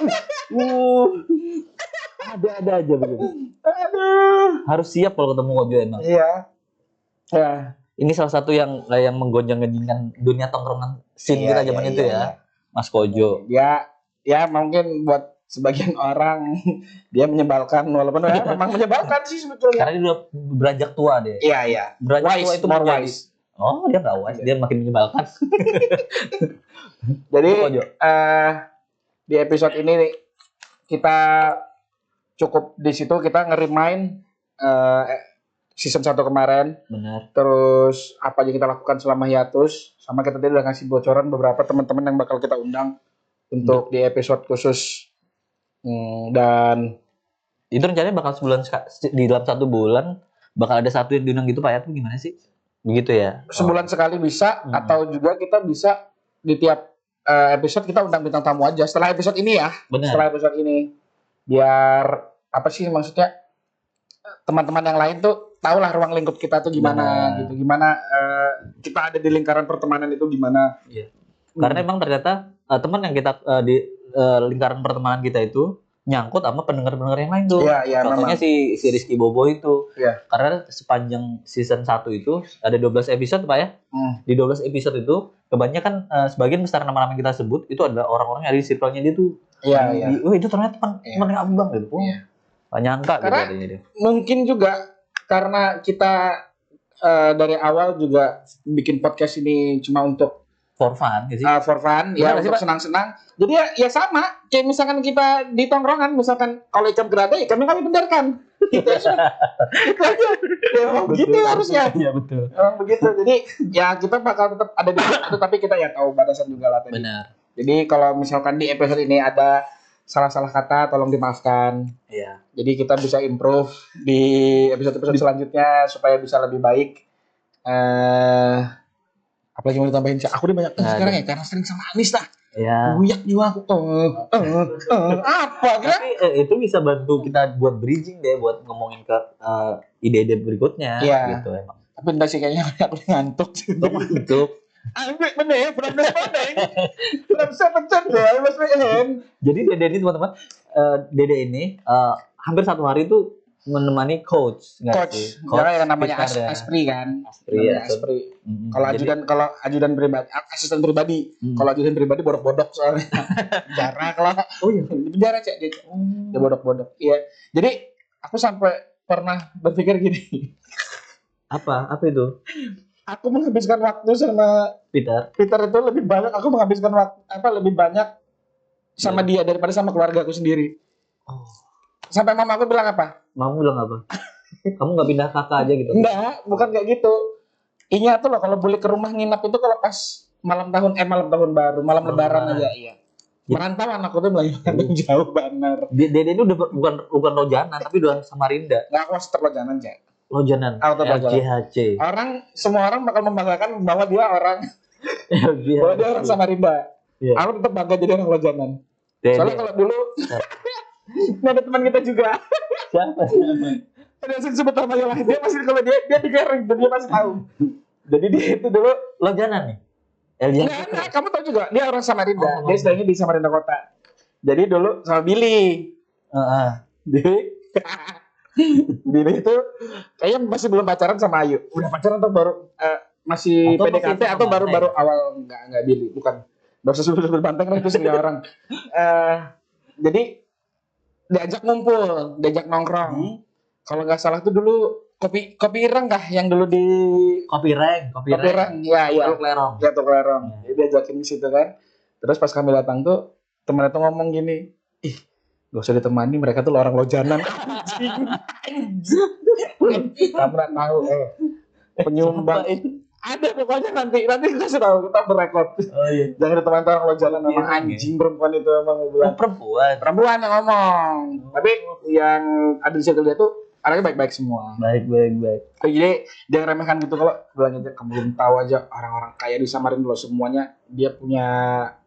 Ada aja begitu. Aduh. Harus siap kalau ketemu Kojo emang. Iya. Ya. Ini salah satu yang menggonjang-ganjingkan dunia tongkrongan scene kita zaman itu ya. Mas Kojo. Ya mungkin buat sebagian orang dia menyebalkan walaupun ya memang menyebalkan sih sebetulnya. Karena dia udah beranjak tua deh. Iya. Beranjak tua Wise, itu more menjadi. wise. Oh, dia nggak wise, dia makin menyebalkan. Jadi Kojo. di episode ini nih, kita cukup di situ kita nge-remind season 1 kemarin. Benar. Terus apa aja kita lakukan selama hiatus, sama kita tadi udah ngasih bocoran beberapa teman-teman yang bakal kita undang untuk di episode khusus. Dan Itu rencananya bakal di dalam 1 bulan bakal ada satu yang diundang gitu Pak ya, tuh gimana sih? Begitu ya. sebulan sekali bisa, atau juga kita bisa di tiap episode kita undang bintang tamu aja setelah episode ini ya. Benar. Setelah episode ini, biar apa sih maksudnya, teman-teman yang lain tuh tahulah ruang lingkup kita tuh gimana. Benar. Gitu, gimana kita ada di lingkaran pertemanan itu gimana. Iya. Karena emang ternyata teman yang kita di lingkaran pertemanan kita itu nyangkut sama pendengar-pendengar yang lain tuh. Iya, Contohnya si Rizky Bobo itu. Iya. Karena sepanjang season 1 itu ada 12 episode Pak ya. Di 12 episode itu kebanyakan sebagian besar nama-nama yang kita sebut itu adalah orang-orang yang ada di circle-nya dia tuh. Iya. Itu ternyata teman abang gitu. Gak nyangka Karena gitu adanya dia. mungkin juga karena kita dari awal juga bikin podcast ini cuma untuk For fun gitu sih. for fun, Benar ya sih, untuk Pak? senang-senang. Jadi ya sama, kayak misalkan kita di tongkrongan, misalkan kalau ikan gerada ya kami benarkan. Gitu aja. Gitu aja. Ya, memang begitu harusnya. Iya betul. Memang begitu. Jadi ya kita bakal tetap ada di situ, tapi kita ya tahu batasan juga lah tadi. Benar. Jadi kalau misalkan di episode ini ada salah-salah kata, tolong dimaafkan. Iya. Jadi kita bisa improve di episode-episode selanjutnya supaya bisa lebih baik. Apalagi mau ditambahin, aku udah banyak sekarang ya karena sering sama Anis lah. Iya. Buyak juga aku. Apa kan? Tapi itu bisa bantu kita buat bridging deh, buat ngomongin ke ide-ide berikutnya. Iya. Gitu emang. Tapi enggak sih, kayaknya aku ngantuk sih. Untuk Bener, belum bisa pencet ya, Mas Ben. jadi Dede ini teman-teman, Dede ini hampir 1 hari itu menemani coach, nggak sih? Coach, dia yang namanya Fitness ya. Aspri kan. Aspri, ya. Namanya Aspri. Mm-mm. Kalau Jadi, ajudan pribadi, asisten pribadi. Kalau ajudan pribadi bodok-bodok soalnya. Jarak lah. oh iya, Di penjara cek dia. Dia bodok-bodok. Iya. Jadi aku sampai pernah berpikir gini. apa itu? Aku menghabiskan waktu sama Peter. itu lebih banyak. Aku menghabiskan waktu lebih banyak sama dia daripada sama keluarga aku sendiri. Oh. Sampai mama aku bilang apa? Kamu bilang apa? Kamu nggak pindah kakak aja gitu? Enggak, bukan kayak gitu. Iya tuh loh, kalau boleh ke rumah nginap itu kalau pas malam tahun baru, malam lebaran aja, iya. Merantau anakku tuh melahirkan jauh benar. Dede ini udah bukan Lojanan tapi udah Samarinda. Nggak, aku masih terlojanan, Cek. Lojanan. LJHC. Semua orang bakal membanggakan bahwa dia orang Samarinda. Iya. Aku tetap bangga jadi orang lojanan. Dede. Soalnya kalau dulu ini ada teman kita juga. Siapa? Ada yang sebut namanya lah. Dia masih kalau dia digaring dan dia masih tahu. Jadi dia itu dulu Lojanan nih. LJHC. Enggak, kamu tahu juga dia orang Samarinda. Oh, Dia sedangnya di Samarinda Kota. Jadi dulu sama Billy. Heeh. Jadi Billy itu kayaknya masih belum pacaran sama Ayu. Udah pacaran atau baru masih Atau PDKT masih atau sama baru-baru Banteng? awal enggak Billy, bukan. Gak usah sebut-sebut Banteng lah, itu sendiri orang. Jadi diajak ngumpul, diajak nongkrong. Kalau nggak salah tuh dulu kopi ireng kah yang dulu di Kopi Reng, kopi ireng, ya ya. Teluk Lerong. Jatuh Lerong. Jadi diajakin di situ kan. Terus pas kami datang tuh temennya tuh ngomong gini, ih gak usah ditemani, mereka tuh orang lojanan. Kamu nggak tahu penyumbang Siapa itu? ada pokoknya nanti kasih tahu, kita berekod. Oh iya. Jangan ditemani orang lojanan, Iya, memang iya. anjing perempuan itu emang gue Oh, bilang. perempuan. Perempuan yang ngomong, tapi yang ada di situ dia tuh anaknya baik-baik semua. Baik. Jadi dia ngeremehkan gitu, kalau bilang aja kamu belum tahu aja orang-orang kaya di Samarinda loh semuanya dia punya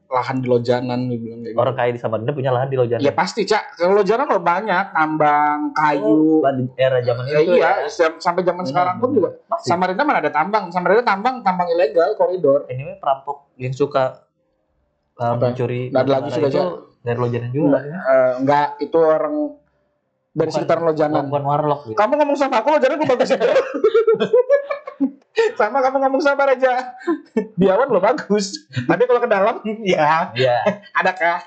lahan di Lojanan, dia bilang kayak gitu. Orang kaya di Samarinda punya lahan di Lojanan. Ya pasti Cak, kalau Lojanan loh banyak tambang kayu. Oh, era zaman itu Iya, ya. sampai zaman Benar, sekarang pun juga. Masih. Samarinda mana ada tambang? Samarinda tambang ilegal koridor. Anyway, perampok yang suka mencuri Nggak ada lagi bara sudah, itu Cak. dari Lojanan juga. Enggak, itu orang dari Bukan- sekitar Lojanan. Bukan warlock gitu. Kamu ngomong sama aku Lojanan gue bagus aja. Sama kamu ngomong sama Raja Biawan lo bagus. Tapi kalau ke dalam ya Iya, adakah?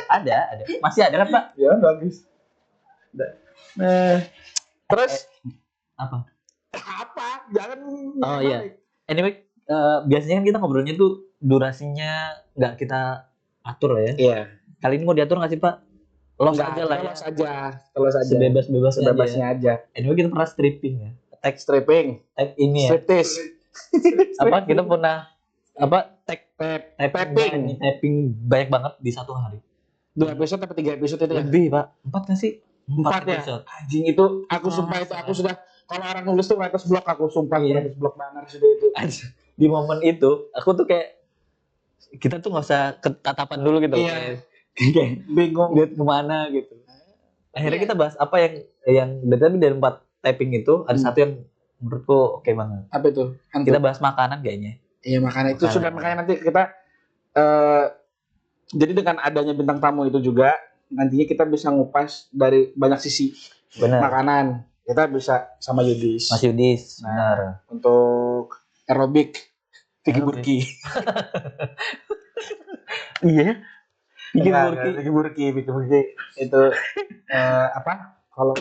ada. Masih ada kan, Pak? Ya bagus. Terus Apa? Jangan. Oh, iya. Anyway, biasanya kan kita ngobrolnya tuh durasinya nggak kita atur ya. Iya. Kali ini mau diatur nggak sih, Pak? Los Enggak, aja lah ya. Telos aja. Sebebas-bebasnya Sebebasnya aja. aja. Anyway, kita pernah stripping ya. Stripping, Tag ini ya. striptease, Apa kita pernah tag tapping. tapping banyak banget di satu hari. 2 episode atau 3 episode itu ya? Lebih, Pak. 4 nggak sih? 4 ya? episode. Anjing itu aku sumpah itu aku sudah, kalau orang nulis tuh writer's block, aku sumpah Iya. writer's block banget sudah itu. Di momen itu aku tuh kayak kita tuh nggak usah ketatapan dulu gitu. Iya. Kayak Bingung. lihat kemana gitu. Akhirnya Iya. kita bahas apa yang dari 4 tapping itu ada satu yang menurutku oke banget. Apa itu? Hantu. Kita bahas makanan kayaknya. Iya, makanya itu Makanan. sudah, makanya nanti kita jadi dengan adanya bintang tamu itu juga nantinya kita bisa ngupas dari banyak sisi Benar. makanan. Kita bisa sama Yudis Mas Yudis, Nah. benar. untuk aerobik Vicky Aerobik. Burki. Iya. Bikin Enggak, Burki. Vicky Burki itu apa? Kalau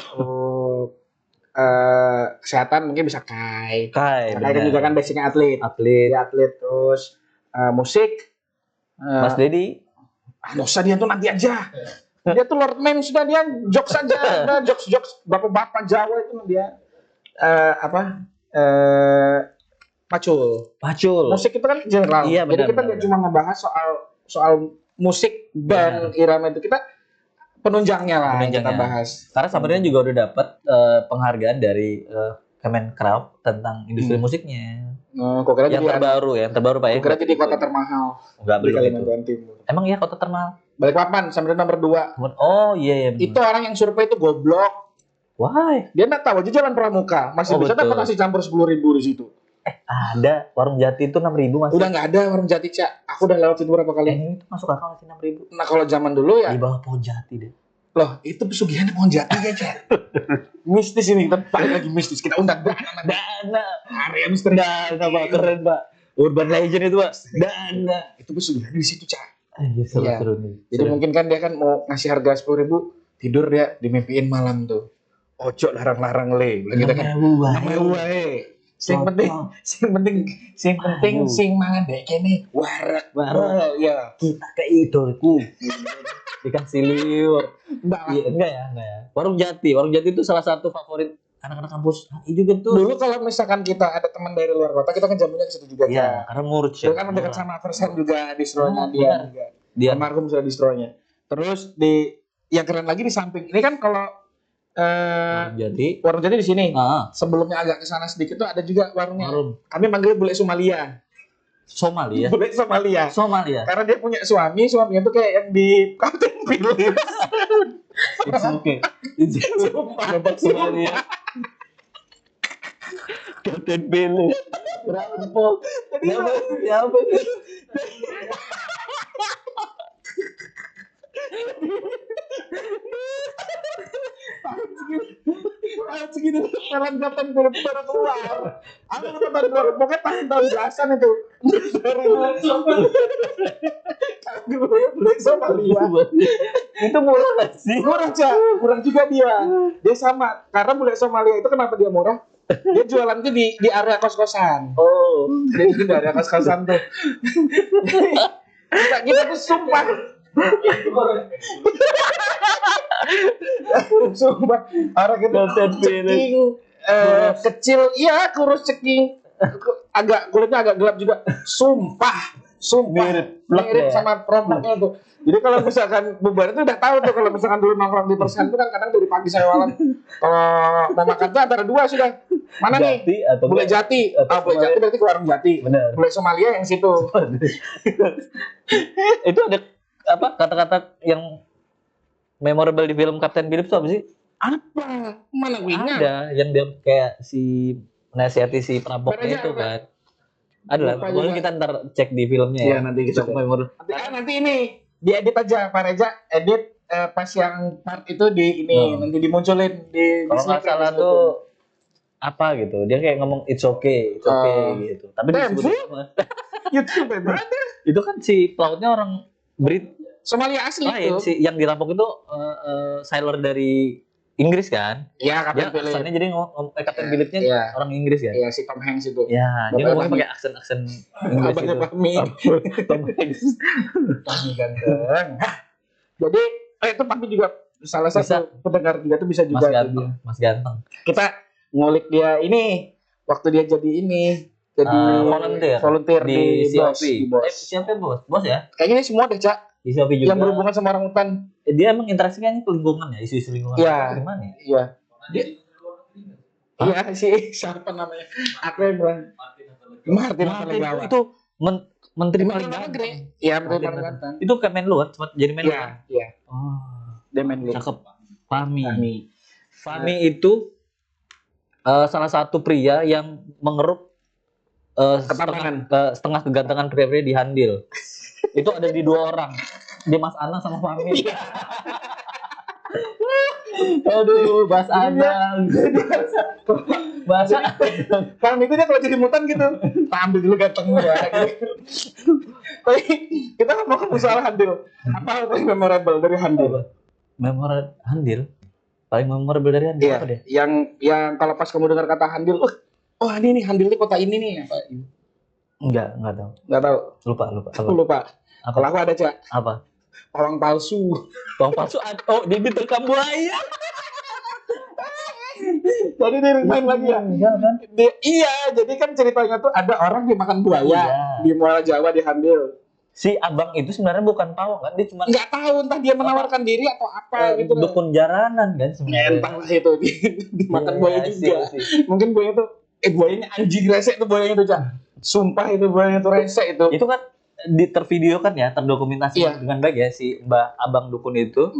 kesehatan mungkin bisa Kai. Kai, Kai kan juga kan basicnya atlet. atlet. Dia atlet, terus musik. Mas Dedi. Nggak usah, dia tuh nanti aja. Dia tuh Lord Man sudah, dia jokes aja, udah jokes bapak-bapak Jawa itu dia Macul. Musik itu kan general. Iya, Jadi benar, kita benar, nggak cuma ngebahas soal musik band irama itu, kita penunjangnya lah yang kita Penunjangnya. bahas. Karena sebenarnya juga udah dapat penghargaan dari Kemenkraf tentang industri musiknya. Kok kira Yang jadi terbaru Pak ya. kok kira jadi kota termahal Enggak di belum itu. Kalimantan Timur. Emang iya kota termahal. Balikpapan sampai nomor 2. Oh iya. Itu orang yang survei itu goblok. Why? Dia nggak tahu aja Jalan Pramuka masih Oh, bisa betul. dapat nasi campur 10.000 di situ. Ada warung jati itu 6.000 Mas. Udah nggak ada warung jati, Cak. Aku udah lewat itu berapa kali. Ini itu masuk akal sih 6.000. Nah kalau zaman dulu ya, Di bawah pohon jati deh. loh itu pesugihan pohon jati ya, Cak. Mistis ini, kita balik lagi mistis. Kita undang Dana. Arya misteri. Dana Pak, keren Pak. Urban Legend itu Pak. Dana. Itu pesugihan di situ, Cak. Iya seru nih. Jadi mungkin kan dia kan mau ngasih harga 10.000, tidur dia dimimpiin malam tuh. Ojo larang-larang le. Bilang kita kan. Sing penting sing mangan dek kene warak. Warak. Ya. Kita ke idolku. Dikasih liur. Enggak lah. Iya, enggak ya. Warung Jati itu salah satu favorit anak-anak kampus. Itu juga tuh. Dulu kalau misalkan kita ada teman dari luar kota, kita kan jamunya ke situ juga. Iya, karena murut Dia kan dekat sama Versan juga distronya dia benar. juga. Dia Almarhum sudah distronya. Terus yang keren lagi di samping ini kan kalau Jati. warung Jati di sini. Ah, Sebelumnya agak ke sana sedikit tuh ada juga warungnya. warung Kami manggil bule Somalia. Somalia. Bule Somalia. Somalia. Karena dia punya suaminya tuh kayak yang di Captain Phillips. It's okay. It's Sumpah. Somalia. Kapten Pele. Berapa? Siapa sih? segini film Kapten Philip baru keluar. Aku nonton baru pokoknya tahun belasan itu. Aduh, Black Somalia. Itu murah nggak sih? Murah aja, murah juga dia. Dia sama, karena Black Somalia itu kenapa dia murah? Dia jualan tuh di area kos-kosan. Oh, Dia di area kos-kosan tuh. Kita tuh sumpah. Sumpah orang itu Kapten ceking kecil, iya kurus ceking, agak kulitnya agak gelap juga. Sumpah mirip ya? sama perompaknya tuh. Jadi kalau misalkan bubar itu udah tahu tuh kalau misalkan dulu nongkrong di persen itu kan kadang dari pagi sampai malam. Kalau mau makan tuh antara dua sudah. Mana nih? Jati atau Bule Jati. Bule Jati berarti ke warung Jati. Benar. Bule Somalia yang situ. Itu ada apa kata-kata yang memorable di film Kapten Philip itu apa sih? Apa? Mana gue ingat? Ada yang dia kayak si nasihati si perampoknya Bener itu aja, kan. Ada lah, Lupa boleh juga. kita ntar cek di filmnya ya. Iya, nanti kita Cukup cek. memorable. Nanti ini diedit aja Pak Reza, edit pas yang part itu di ini nanti dimunculin di Kalau nggak salah tuh apa gitu, dia kayak ngomong it's okay gitu. Tapi Damn, disebut sih? sama. YouTube ya, brother. Itu kan si pelautnya orang Brit Somalia asli lain, itu. si yang dirampok itu sailor dari Inggris kan. Iya, Dia Kapten Philip. kesannya jadi Kapten Iya, Philipnya iya. orang Inggris kan. Iya, si Tom Hanks itu. Ya, dia Bapaknya ngomongnya Fahmi. pakai aksen Inggris Abangnya itu. Fahmi. Tom Hanks. Fahmi ganteng. Jadi, itu Fahmi juga salah Bisa. satu pendengar juga tuh bisa Mas juga. Ganteng, Mas Ganteng. Kita ngulik dia ini waktu dia jadi ini jadi Volunteer di Bos, COP. di Bos. Siapa Bos? Bos ya? Kayaknya ini semua deh, Cak, Di COP juga. yang berhubungan sama orang hutan. Dia emang interaksinya ke lingkungan ya, isu-isu lingkungan. Iya. Gimana ya? Iya. Hah? Iya sih, siapa namanya? Aku yang bilang Martin Natalegawa. Itu menteri Menteri paling Luar Negeri. ganteng. Iya, Menteri Martin paling ganteng. Itu ke Menlu kan, sempat jadi Menlu. Iya, kan? iya. Oh, Dia main lu. cakep. Fahmi. Fahmi. Fahmi itu salah satu pria yang mengeruk Ketampangan. setengah kegantengan pria-pria di Handil. Itu ada di dua orang. Dia Mas Anang sama Fahmi. Aduh, Mas Anang. Mas Anang. Fahmi itu dia kalau jadi mutan gitu, tak ambil dulu ganteng gua gitu. Tapi kita ngomong soal Handil. Apa yang paling memorable dari Handil? Memorable Handil. Paling memorable dari Handil Iya, apa deh? yang kalau pas kamu dengar kata Handil, oh ini nih Handil ini kota ini nih apa? Enggak tahu. Nggak tahu. Lupa. Aku lupa. Apa? Kalau aku ada, Cak, Apa? pawang palsu. Bang palsu. Oh, dia diterkam buaya. Jadi dia main lagi ya. Enggak kan? Iya, jadi kan ceritanya tuh ada orang dimakan buaya Iya. di Muara Jawa di Handil. Si abang itu sebenarnya bukan pawang kan, dia cuma Nggak tahu entah dia menawarkan diri atau apa gitu. dukun jaranan kan sebenarnya. Entahlah itu dimakan buaya Iya, juga. sih. Mungkin buaya tuh buayanya anjing rese tuh buayanya tuh, Cak. Sumpah itu buayanya tuh rese itu. Itu kan tervideokan ya, terdokumentasi Iya. dengan baik ya si Mbak Abang dukun itu.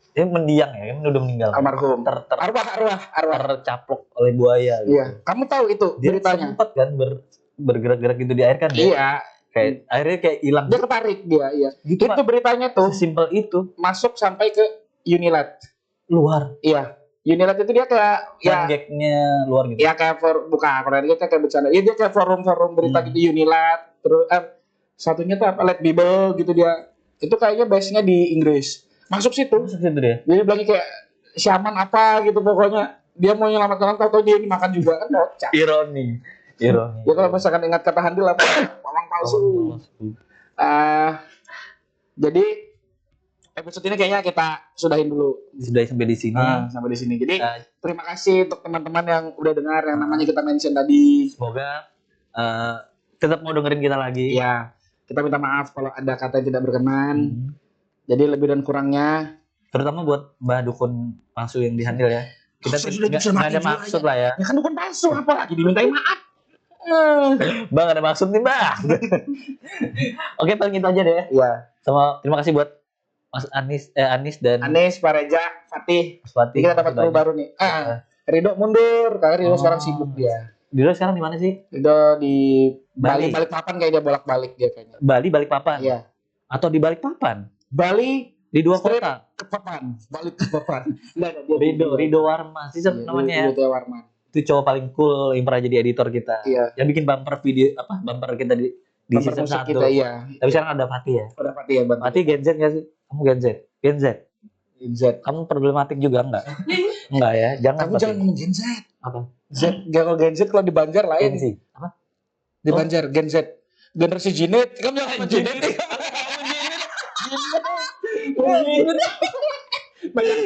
Dia mendiang ya, kan udah meninggal. Almarhum. Arwah Arwah. tercaplok oleh buaya. Gitu. Iya. Kamu tahu itu Dia beritanya? sempat kan bergerak-gerak gitu di air kan dia. Iya. Kayak akhirnya kayak hilang. Dia ketarik dia, iya. Gitu, Itu Pak. beritanya tuh Sesimpel itu. masuk sampai ke Unilat. Luar. Iya. Unilat itu dia kayak ya Gag-nya luar gitu. ya kayak bukan kalau dia kayak bercanda. Iya, dia kayak forum-forum berita gitu Unilat. Terus satunya tuh apa Let Bible gitu dia. Itu kayaknya base-nya di Inggris. Masuk situ. Masuk situ dia. Jadi lagi kayak siaman apa gitu pokoknya. Dia mau nyelamatkan orang tahu dia dimakan juga kan kocak. Ironi. Ya kalau misalkan ingat kata Handil apa? Pawang palsu. Jadi episode ini kayaknya kita sudahin dulu. Sudah sampai di sini. Sampai di sini. Jadi Nah, terima kasih untuk teman-teman yang udah dengar yang namanya kita mention tadi. semoga tetap mau dengerin kita lagi. Iya. Kita minta maaf kalau ada kata yang tidak berkenan. Hmm. Jadi lebih dan kurangnya. Terutama buat Mbak Dukun palsu yang dihandle ya. Kita Sudah nggak mati ada juga maksud aja. lah ya. Ya kan bukan palsu, apalagi dimintai maaf. Bang ada maksud nih Bang. Oke paling itu aja deh. Iya. Sama terima kasih buat Mas Anis dan Anis, Pak Reja, Fatih. Mas Fatih. Jadi kita dapat kru baru nih. Ridho mundur karena Ridho Oh. sekarang sibuk dia. Dulu sekarang di mana sih? Ridho di Bali, Bali. Balikpapan kayak dia bolak-balik dia kayaknya. Bali Balikpapan. Iya. Atau di Balikpapan? Bali Di dua Strip kota. ke Papan, balik ke Papan. Enggak ada dia. Rido Warma sih namanya. Rido Warman. Itu cowok paling cool yang pernah jadi editor kita. Iya. Yang bikin bumper video bumper kita di Bumper season musik 1. kita iya. Tapi sekarang ada Fatih ya. Udah Pati ya bantu. Fatih Gen Z nggak sih? Kamu Gen Z? Gen Z. Z. Kamu problematik juga enggak? Enggak ya, jangan. Kamu Fatih. jangan ngomong Gen Z. Apa? Z, kalau Gen Z kalau di Banjar Gen lain. Z. Apa? Di Banjar Gen Z. Generasi Jinet. Kamu jangan ngomong Jinet. Jinet. Banyak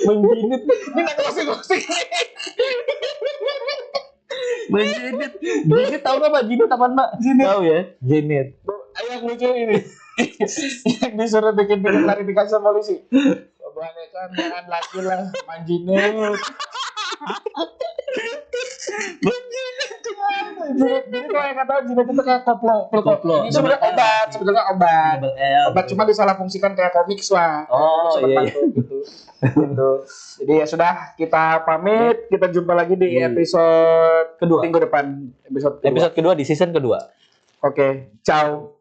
Menjinit. Ini nak gosip-gosip. Menjinit. Jinit tahu nggak Pak? Jinit apaan Pak? Tahu ya? Jinit. Ayo yang lucu ini. Yang disuruh bikin klarifikasi sama polisi. Boleh kan jangan lagi lah manjinit. Jadi kalau yang kata jinet itu kayak koplo. Koplo. Ini sebenarnya obat, sebetulnya obat. Double L. Obat cuma disalah fungsikan kayak komik wah. Oh iya. Gitu. Gitu. Jadi ya sudah kita pamit, kita jumpa lagi di episode Kedua. minggu depan. Episode kedua. Episode kedua di season kedua. Oke, ciao.